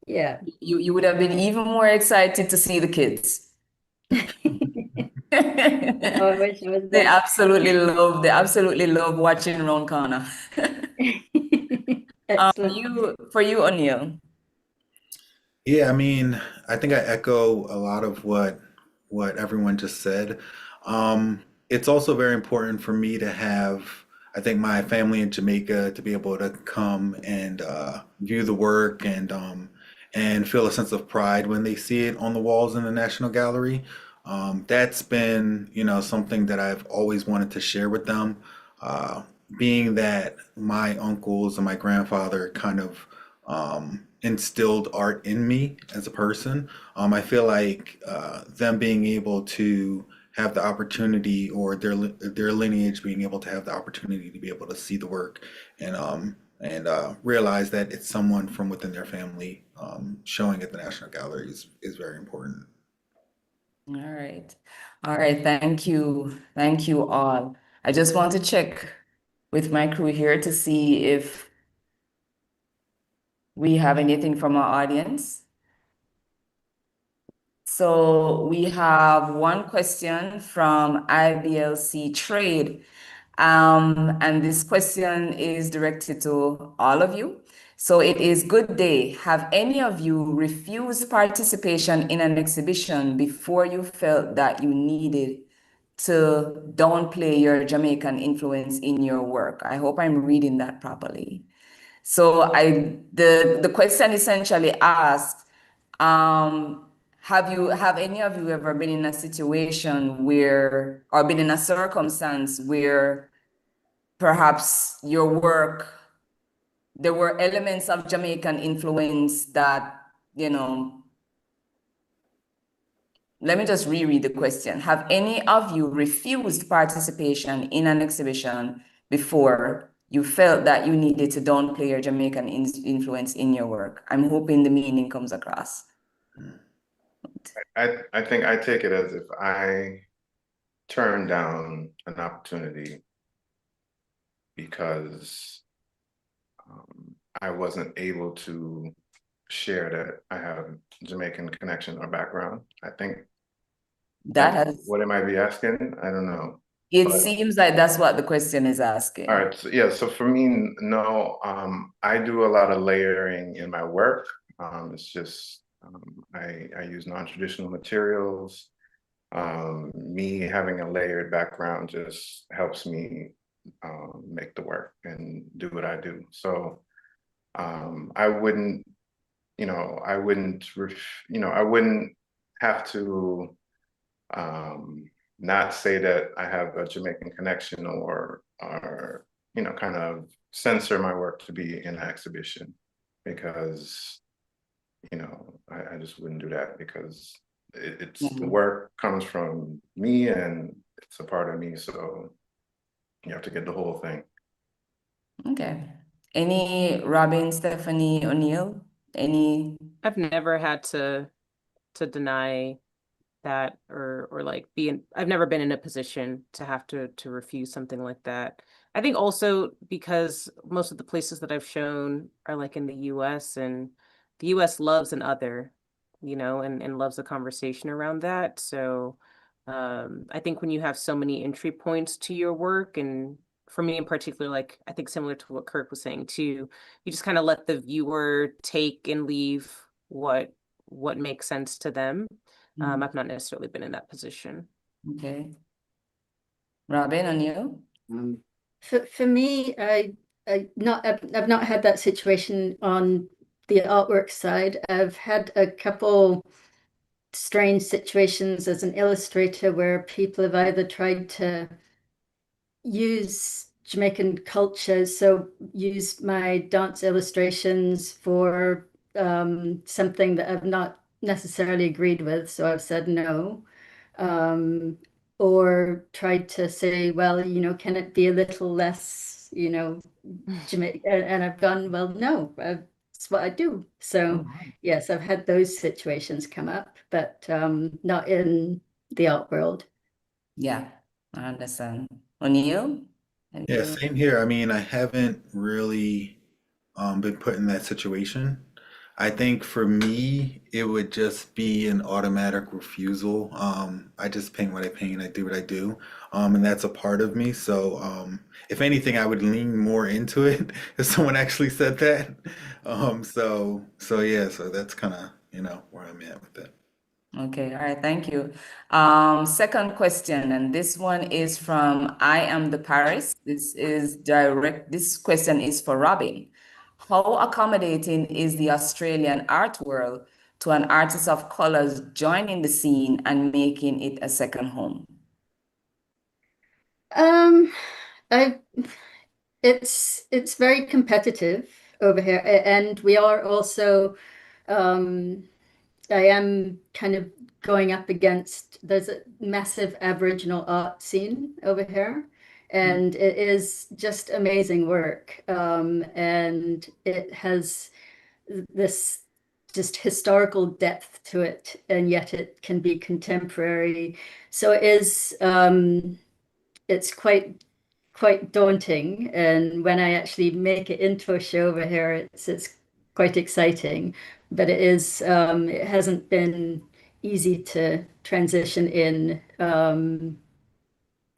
Yeah. You would have been even more excited to see the kids. Oh, I wish I was They there. absolutely love watching Round Corner. Excellent. For you, O'Neill. Yeah, I mean, I think I echo a lot of what everyone just said. It's also very important for me to have, I think, my family in Jamaica to be able to come and view the work and feel a sense of pride when they see it on the walls in the National Gallery. That's been, something that I've always wanted to share with them. Uh, Being that my uncles and my grandfather kind of instilled art in me as a person. I feel like them being able to have the opportunity, or their lineage being able to have the opportunity to be able to see the work and realize that it's someone from within their family showing at the National Gallery is very important. All right. All right. Thank you. Thank you all. I just want to check with my crew here to see if We have anything from our audience? So we have one question from IBLC Trade. And this question is directed to all of you. So it is, good day. Have any of you refused participation in an exhibition before you felt that you needed to downplay your Jamaican influence in your work? I hope I'm reading that properly. So the question essentially asks, have any of you ever been in a situation where, or been in a circumstance where perhaps your work, there were elements of Jamaican influence that, let me just reread the question. Have any of you refused participation in an exhibition before you felt that you needed to downplay your Jamaican influence in your work? I'm hoping the meaning comes across. I think I take it as if I turned down an opportunity because I wasn't able to share that I have Jamaican connection or background. I think what am I be asking? I don't know. It seems like that's what the question is asking. All right. So, yeah. So for me, no, I do a lot of layering in my work. It's just I use non-traditional materials. Me having a layered background just helps me make the work and do what I do. So I wouldn't, I wouldn't have to not say that I have a Jamaican connection or kind of censor my work to be in an exhibition because, I just wouldn't do that because it's the work comes from me and it's a part of me. So you have to get the whole thing. Okay. Any Robin, Stephanie, O'Neill? I've never had to deny that or like I've never been in a position to have to refuse something like that. I think also because most of the places that I've shown are like in the US, and the US loves an other, and loves a conversation around that. So I think when you have so many entry points to your work, and for me in particular, like I think similar to what Kirk was saying too, you just kind of let the viewer take and leave what makes sense to them. I've not necessarily been in that position. Okay. Robin, and you? For me, I've not had that situation on the artwork side. I've had a couple strange situations as an illustrator where people have either tried to use Jamaican culture, so use my dance illustrations for something that I've not necessarily agreed with, so I've said no. Or tried to say, well, can it be a little less, Jamaican? And I've gone, well, no, that's what I do. So yes, I've had those situations come up, but not in the art world. Yeah, I understand. O'Neill? Yeah, same here. I mean, I haven't really been put in that situation. I think for me, it would just be an automatic refusal. I just paint what I paint, I do what I do, and that's a part of me. So, if anything, I would lean more into it if someone actually said that. Yeah, so that's kind of, where I'm at with it. Okay, all right, thank you. Second question, and this one is from I Am the Paris. This question is for Robin. How accommodating is the Australian art world to an artist of colors joining the scene and making it a second home? It's very competitive over here, and we are also I am kind of going up against, there's a massive Aboriginal art scene over here, and it is just amazing work. And it has this just historical depth to it, and yet it can be contemporary. So it is, it's quite daunting. And when I actually make it into a show over here, it's quite exciting, but it hasn't been easy to transition in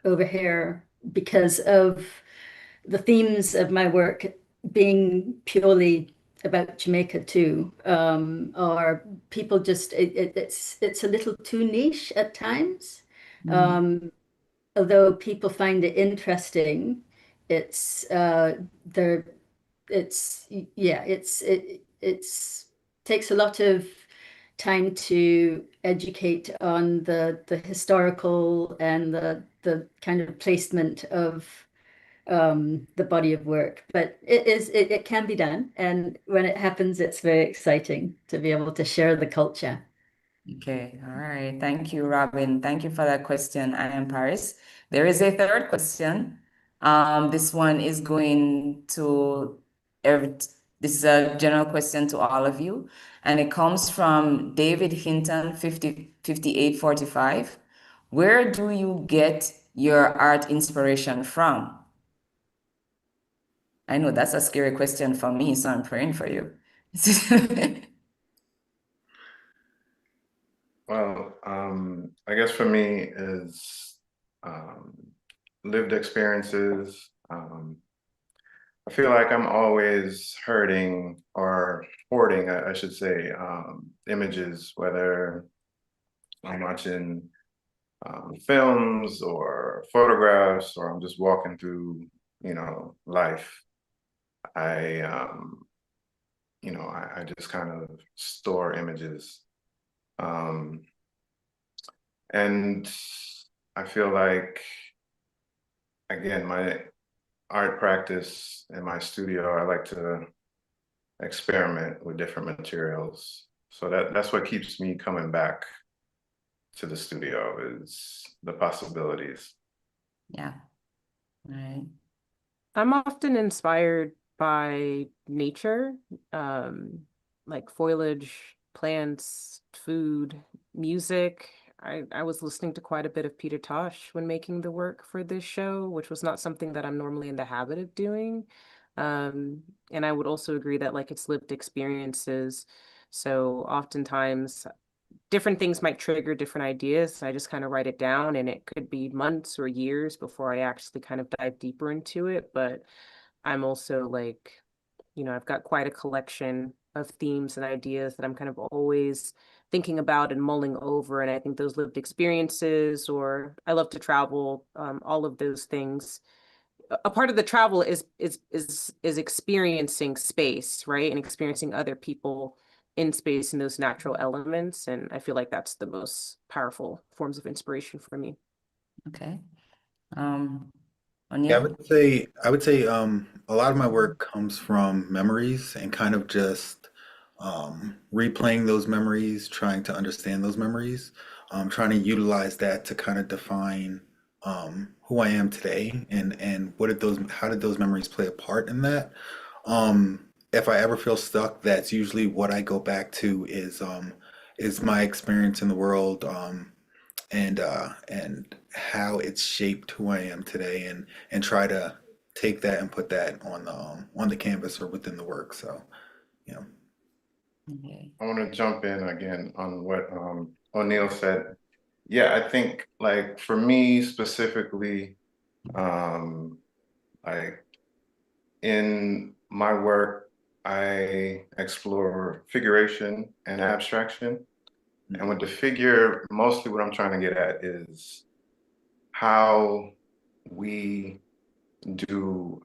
over here because of the themes of my work being purely about Jamaica too, or people just it's a little too niche at times. Although people find it interesting, it's there it's yeah it's takes a lot of time to educate on the historical and the kind of placement of the body of work, but it can be done, and when it happens it's very exciting to be able to share the culture. Okay, all right. Thank you, Robin. Thank you for that question. I am Paris. There is a third question. This one is going to this is a general question to all of you, and it comes from David Hinton, 5845. Where do you get your art inspiration from? I know that's a scary question for me, so I'm praying for you. Well, I guess for me is lived experiences. I feel like I'm always hurting or hoarding, I should say, images, whether I'm watching films or photographs, or I'm just walking through, life. I just kind of store images. And I feel like, again, my art practice in my studio, I like to experiment with different materials. So that's what keeps me coming back to the studio, is the possibilities. Yeah. All right. I'm often inspired by nature, like foliage, plants, food, music. I was listening to quite a bit of Peter Tosh when making the work for this show, which was not something that I'm normally in the habit of doing. And I would also agree that like it's lived experiences. So oftentimes different things might trigger different ideas. I just kind of write it down, and it could be months or years before I actually kind of dive deeper into it. But I'm also like, I've got quite a collection of themes and ideas that I'm kind of always thinking about and mulling over. And I think those lived experiences, or I love to travel, all of those things. A part of the travel is experiencing space, right? And experiencing other people in space and those natural elements. And I feel like that's the most powerful forms of inspiration for me. Okay. Yeah, O'Neill? I would say a lot of my work comes from memories and kind of just replaying those memories, trying to understand those memories, trying to utilize that to kind of define who I am today, and how did those memories play a part in that. If I ever feel stuck, that's usually what I go back to is my experience in the world, and how it's shaped who I am today, and try to take that and put that on the canvas or within the work. So, you know. Okay. I want to jump in again on what O'Neill said. Yeah, I think like for me specifically, like in my work, I explore figuration and abstraction. And with the figure, mostly what I'm trying to get at is how we do,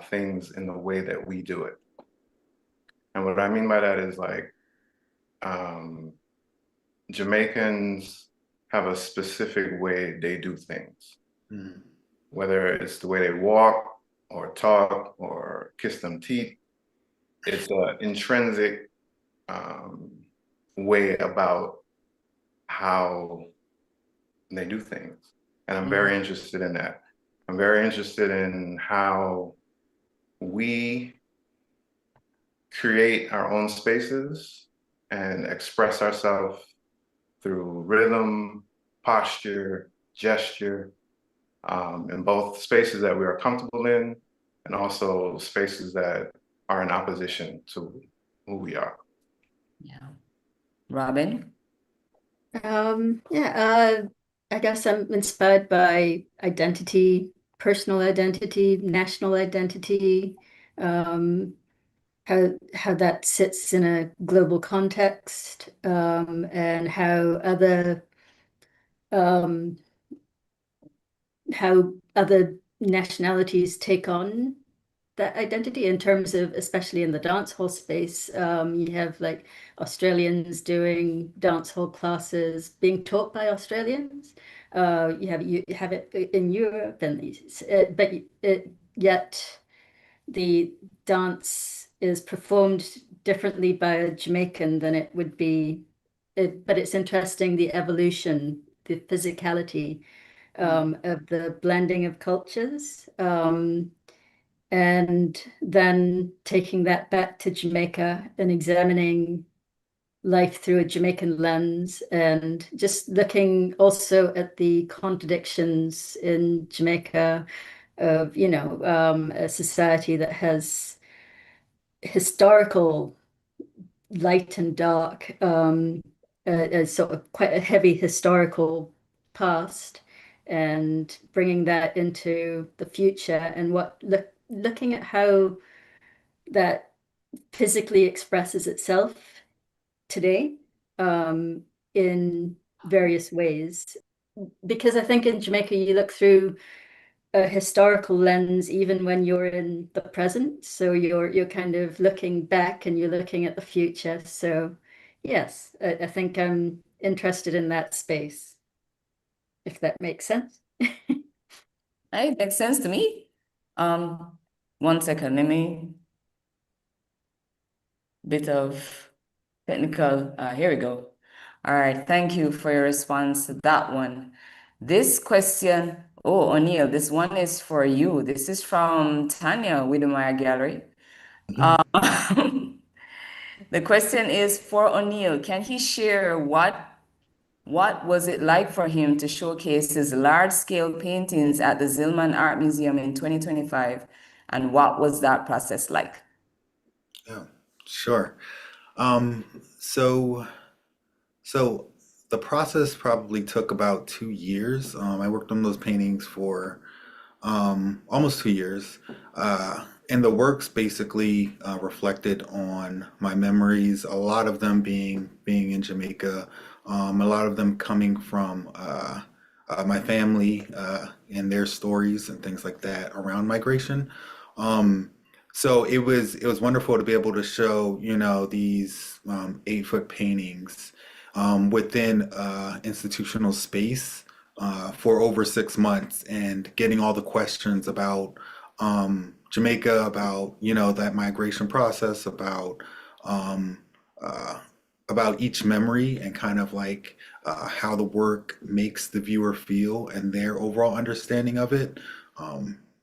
things in the way that we do it. And what I mean by that is like, Jamaicans have a specific way they do things, whether it's the way they walk or talk or kiss them teeth. It's an intrinsic way about how they do things. And I'm very interested in that. I'm very interested in how we create our own spaces and express ourselves through rhythm, posture, gesture, in both spaces that we are comfortable in, and also spaces that are in opposition to who we are. Yeah. Robin? I guess I'm inspired by identity, personal identity, national identity, um, how that sits in a global context, and um, how other nationalities take on that identity in terms of, especially in the dance hall space. You have like Australians doing dance hall classes being taught by Australians. You have it in Europe, and yet the dance is performed differently by a Jamaican than it would be. But it's interesting, the evolution, the physicality of the blending of cultures. And then taking that back to Jamaica and examining life through a Jamaican lens, and just looking also at the contradictions in Jamaica of, a society that has historical light and dark, a sort of quite a heavy historical past, and bringing that into the future, and looking at how that physically expresses itself today, in various ways. Because I think in Jamaica, you look through a historical lens even when you're in the present. So you're kind of looking back and you're looking at the future. So yes, I think I'm interested in that space, if that makes sense. Hey, makes sense to me. 1 second, let me bit of technical. Here we go. All right, thank you for your response to that one. This question, oh, O'Neill, this one is for you. This is from Tanya with the Maya Gallery. The question is for O'Neill. Can he share what was it like for him to showcase his large-scale paintings at the Zillman Art Museum in 2025? And what was that process like? Yeah, sure. So so the process probably took about 2 years. I worked on those paintings for almost 2 years. And the works basically reflected on my memories, a lot of them being in Jamaica, a lot of them coming from my family and their stories and things like that around migration. So it was wonderful to be able to show, these 8-foot paintings within institutional space for over 6 months, and getting all the questions about Jamaica, about that migration process, um, uh, about each memory, and kind of like how the work makes the viewer feel and their overall understanding of it.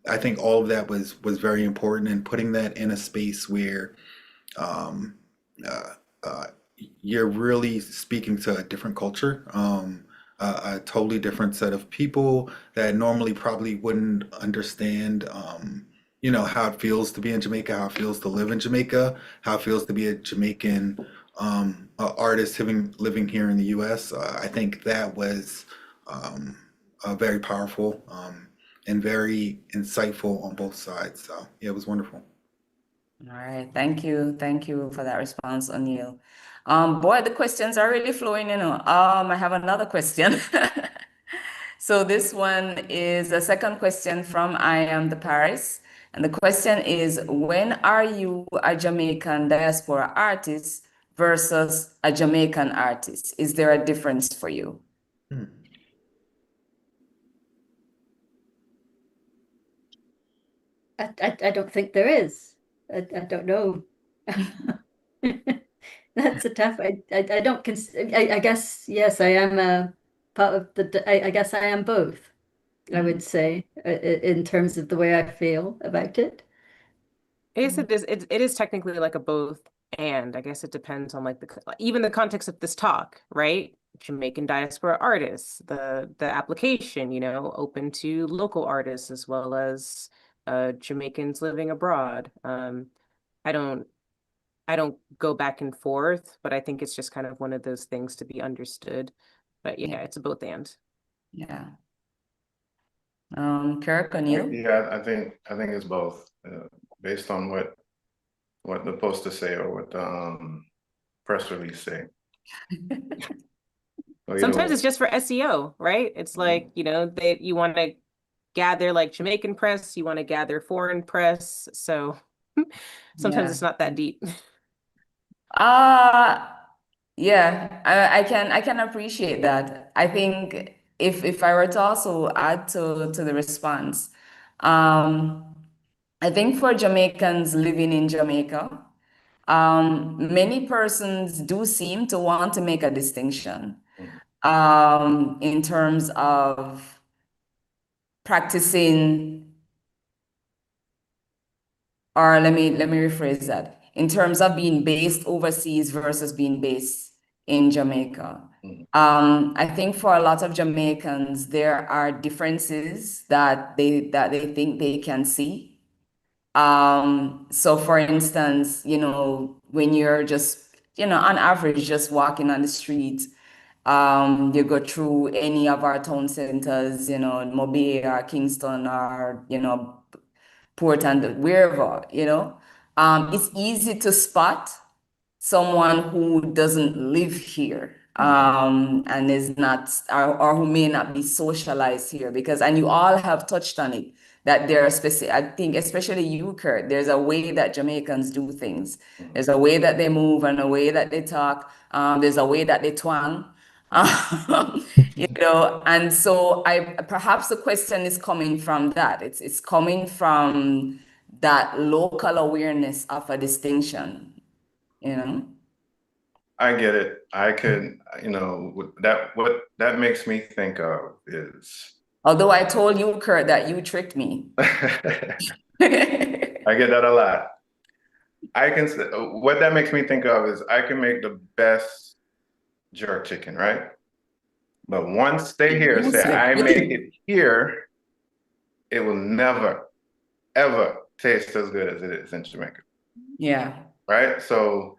I think all of that was very important, and putting that in a space where um, uh, uh, you're really speaking to a different culture, a totally different set of people that normally probably wouldn't understand, how it feels to be in Jamaica, how it feels to live in Jamaica, how it feels to be a Jamaican artist living here in the U.S. I think that was very powerful and very insightful on both sides. So yeah, it was wonderful. All right, thank you. Thank you for that response, O'Neill. Boy, the questions are really flowing. I have another question. So this one is a second question from I Am the Paris. And the question is, when are you a Jamaican diaspora artist versus a Jamaican artist? Is there a difference for you? Hmm. I don't think there is. I don't know. That's a tough. I don't I guess yes, I am a part of I guess I am both. I would say, in terms of the way I feel about it. I guess it is technically like a both and. I guess it depends on like even the context of this talk, right? Jamaican diaspora artists, the application, open to local artists as well as Jamaicans living abroad. I don't go back and forth, but I think it's just kind of one of those things to be understood. But yeah, it's a both and. Yeah. Kirk, on you? Yeah, I think it's both, based on what the poster say or what the press release say. So Sometimes it's just for SEO, right? It's like, you want to gather like Jamaican press, you want to gather foreign press. So sometimes Yeah. it's not that deep. Yeah, I can appreciate that. I think if I were to also add to the response, I think for Jamaicans living in Jamaica, many persons do seem to want to make a distinction in terms of practicing, or let me rephrase that, in terms of being based overseas versus being based in Jamaica. I think for a lot of Jamaicans, there are differences that they think they can see. So for instance, when you're just, on average, just walking on the street, you go through any of our town centers, Mobay or Kingston or, Port and wherever, it's easy to spot someone who doesn't live here and is not or who may not be socialized here because and you all have touched on it that there are specific. I think especially you, Kurt, there's a way that Jamaicans do things. There's a way that they move and a way that they talk. There's a way that they twang. And so I perhaps the question is coming from that. It's coming from that local awareness of a distinction, you know. I get it. I could, what that makes me think of is. Although I told you, Kurt, that you tricked me. I get that a lot. What that makes me think of is I can make the best jerk chicken, right? But once they hear say I make it here, it will never, ever taste as good as it is in Jamaica. Yeah. Right? So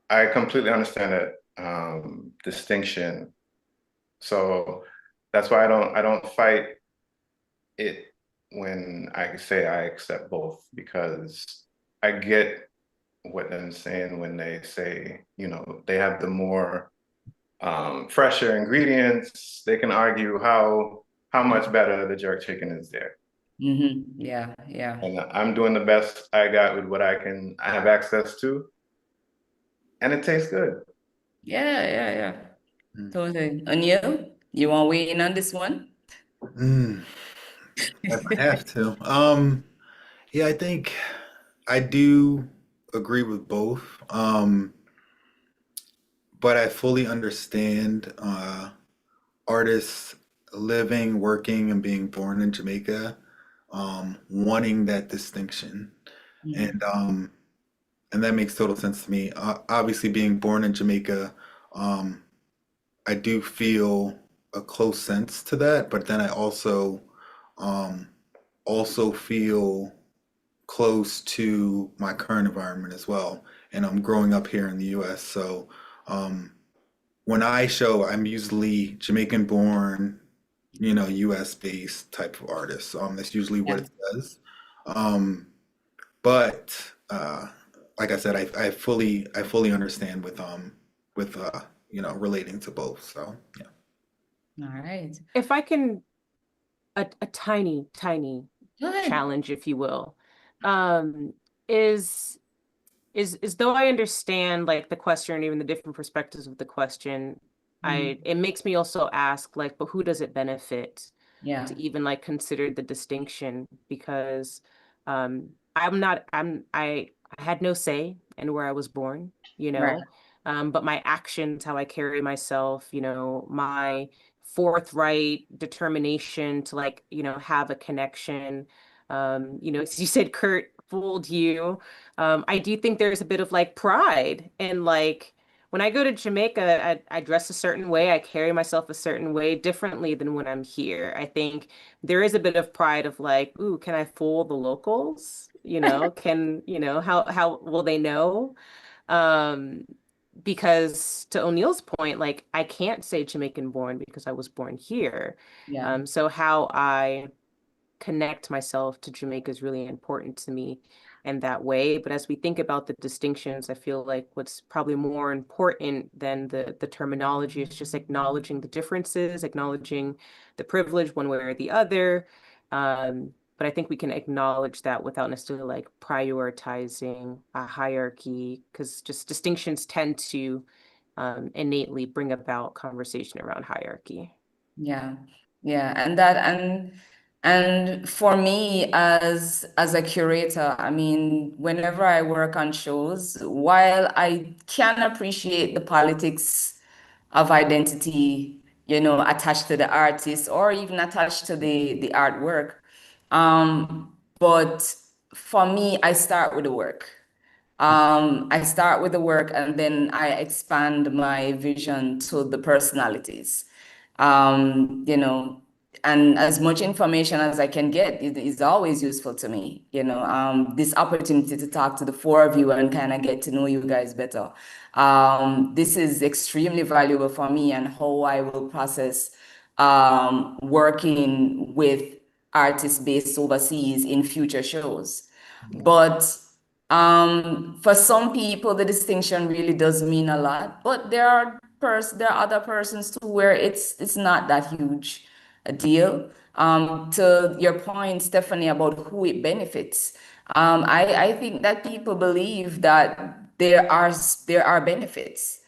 I completely understand that distinction. So that's why I don't fight it when I say I accept both, because I get what they're saying when they say, they have the more fresher ingredients. They can argue how much better the jerk chicken is there. Yeah, yeah. And I'm doing the best I got with what I have access to, and it tastes good. Yeah. Totally. And you want to weigh in on this one? If I have to. Yeah, I think I do agree with both. But I fully understand artists living, working, and being born in Jamaica, wanting that distinction. And that makes total sense to me. Obviously, being born in Jamaica, I do feel a close sense to that, but then I also feel close to my current environment as well. And I'm growing up here in the US. So when I show, I'm usually Jamaican born, US based type of artist. That's usually what it says. But like I said, I fully understand with relating to both. So yeah. All right. If I can, a tiny challenge, if you will, is though I understand like the question and even the different perspectives of the question, it makes me also ask like, but who does it benefit to even like consider the distinction? Because I had no say in where I was born, Right. but my actions, how I carry myself, my forthright determination to like, have a connection. As you said, Kurt fooled you. I do think there's a bit of like pride and like when I go to Jamaica, I dress a certain way, I carry myself a certain way differently than when I'm here. I think there is a bit of pride of like, ooh, can I fool the locals? how will they know? Um, because to O'Neill's point, like I can't say Jamaican born because I was born here. Yeah. So how I connect myself to Jamaica is really important to me in that way. But as we think about the distinctions, I feel like what's probably more important than the terminology is just acknowledging the differences, acknowledging the privilege one way or the other. But I think we can acknowledge that without necessarily like prioritizing a hierarchy, because just distinctions tend to innately bring about conversation around hierarchy. Yeah, yeah, and for me as a curator, I mean, whenever I work on shows, while I can appreciate the politics of identity, attached to the artist or even attached to the artwork, but for me, I start with the work. I start with the work and then I expand my vision to the personalities. Um, you know, and as much information as I can get is always useful to me. This opportunity to talk to the four of you and kind of get to know you guys better. This is extremely valuable for me and how I will process working with artists based overseas in future shows. But for some people, the distinction really does mean a lot, but there are other persons too where it's not that huge a deal. To your point, Stephanie, about who it benefits, I think that people believe that there are benefits.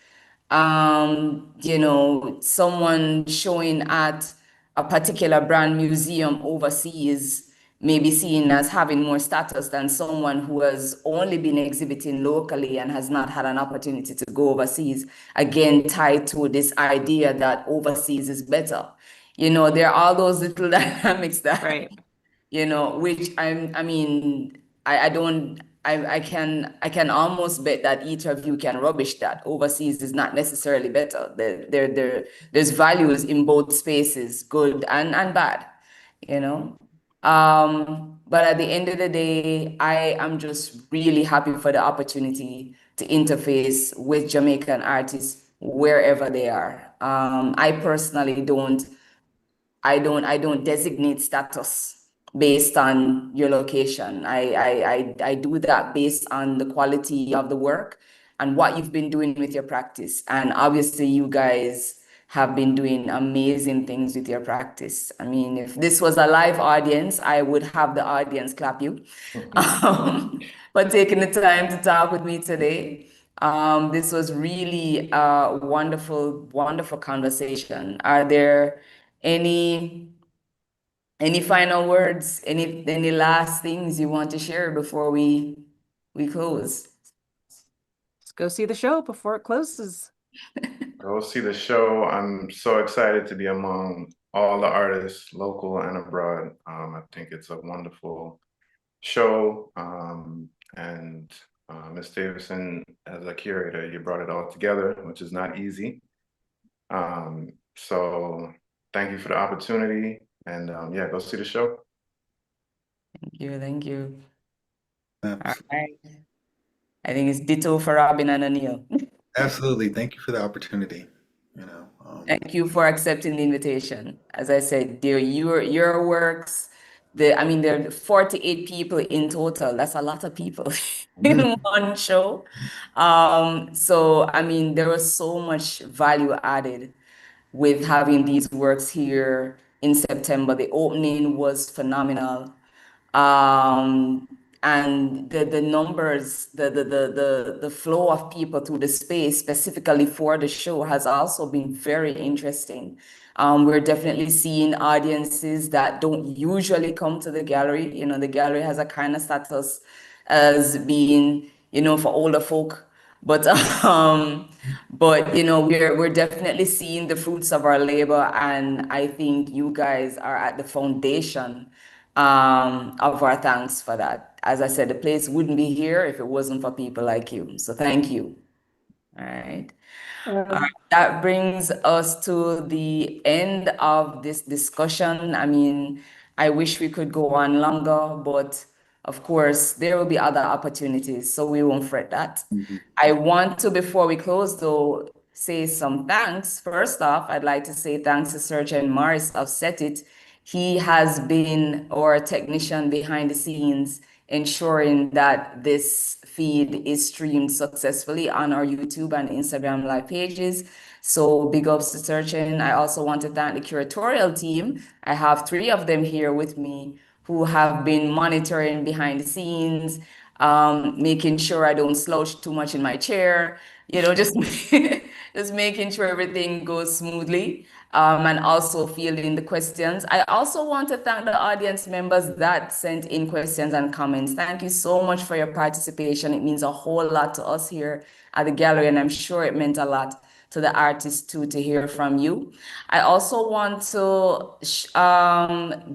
Someone showing at a particular brand museum overseas may be seen as having more status than someone who has only been exhibiting locally and has not had an opportunity to go overseas. Again, tied to this idea that overseas is better. There are all those little dynamics that Right. which I mean, I don't, I can almost bet that each of you can rubbish that. Overseas is not necessarily better. There's values in both spaces, good and bad, you know. But at the end of the day, I am just really happy for the opportunity to interface with Jamaican artists wherever they are. I personally don't designate status based on your location. I do that based on the quality of the work and what you've been doing with your practice. And obviously you guys have been doing amazing things with your practice. I mean, if this was a live audience, I would have the audience clap you for taking the time to talk with me today. This was really a wonderful, wonderful conversation. Are there any final words? Any last things you want to share before we close? Let's go see the show before it closes. Go see the show. I'm so excited to be among all the artists, local and abroad. I think it's a wonderful show. And Ms. Davidson, as a curator, you brought it all together, which is not easy. So thank you for the opportunity. And yeah, go see the show. Thank you. Thank you. All Abs- right. I think it's ditto for Robin and Anil. Absolutely. Thank you for the opportunity. Thank you for accepting the invitation. As I said, your works. I mean, there are 48 people in total. That's a lot of people in one show. So I mean, there was so much value added with having these works here in September. The opening was phenomenal. Um, and the numbers, the flow of people through the space, specifically for the show, has also been very interesting. We're definitely seeing audiences that don't usually come to the gallery. The gallery has a kind of status as being, for older folk. But we're definitely seeing the fruits of our labor, and I think you guys are at the foundation of our thanks for that. As I said, the place wouldn't be here if it wasn't for people like you. So thank you. All right. All right. That brings us to the end of this discussion. I mean, I wish we could go on longer, but of course, there will be other opportunities, so we won't fret that. Mhm. I want to, before we close though, say some thanks. First off, I'd like to say thanks to Sergeant Morris of Set It. He has been our technician behind the scenes, ensuring that this feed is streamed successfully on our YouTube and Instagram live pages. So big ups to Sergeant. I also want to thank the curatorial team. I have 3 of them here with me who have been monitoring behind the scenes, making sure I don't slouch too much in my chair, just just making sure everything goes smoothly, and also fielding the questions. I also want to thank the audience members that sent in questions and comments. Thank you so much for your participation. It means a whole lot to us here at the gallery, and I'm sure it meant a lot to the artists too to hear from you. I also want to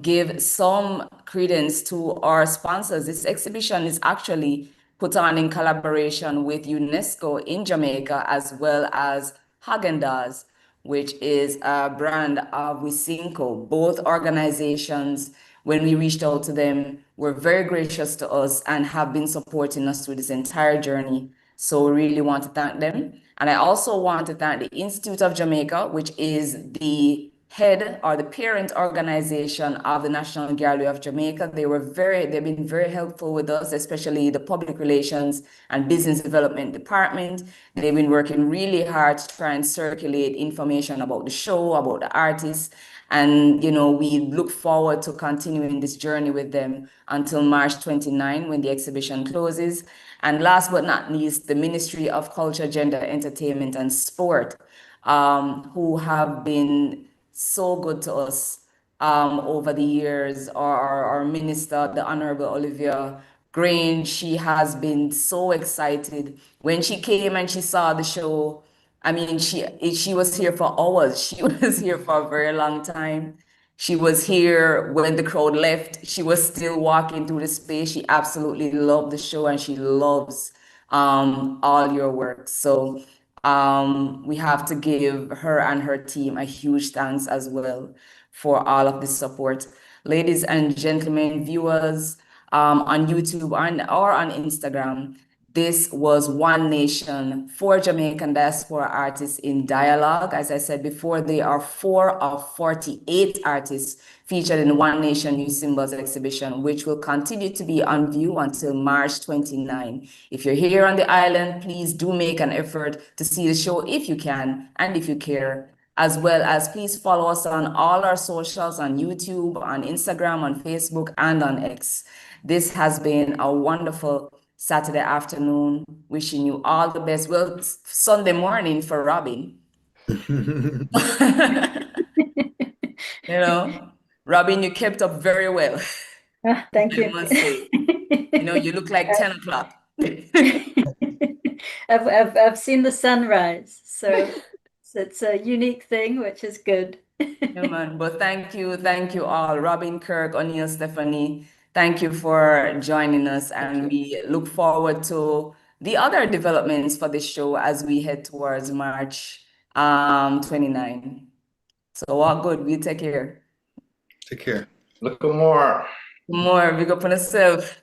give some credence to our sponsors. This exhibition is actually put on in collaboration with UNESCO in Jamaica, as well as Häagen-Dazs, which is a brand of Wisynco. Both organizations, when we reached out to them, were very gracious to us and have been supporting us through this entire journey. So we really want to thank them. And I also want to thank the Institute of Jamaica, which is the head or the parent organization of the National Gallery of Jamaica. They've been very helpful with us, especially the public relations and business development department. They've been working really hard to try and circulate information about the show, about the artists. And, we look forward to continuing this journey with them until March 29, when the exhibition closes. And last but not least, the Ministry of Culture, Gender, Entertainment, and Sport, who have been so good to us over the years. Our minister, the Honorable Olivia Grange, she has been so excited. When she came and she saw the show, I mean, she was here for hours. She was here for a very long time. She was here when the crowd left. She was still walking through the space. She absolutely loved the show, and she loves all your work. So we have to give her and her team a huge thanks as well for all of the support. Ladies and gentlemen, viewers on YouTube or on Instagram, this was One Nation, 4 Jamaican diaspora artists in dialogue. As I said before, there are 4 of 48 artists featured in One Nation New Symbols exhibition, which will continue to be on view until March 29. If you're here on the island, please do make an effort to see the show if you can and if you care, as well as please follow us on all our socials, on YouTube, on Instagram, on Facebook, and on X. This has been a wonderful Saturday afternoon. Wishing you all the best. Well, it's Sunday morning for Robin. Robin, you kept up very well. Thank I you. must say. You look like 10 o'clock. I've seen the sunrise, so it's a unique thing, which is good. Yeah, man. But thank you all. Robin, Kirk, O'Neill, Stephanie, thank you for joining us, and we look forward to the other developments for this show as we head towards March 29. So all good. We take care. Take care. Look at more. More big up on yourself.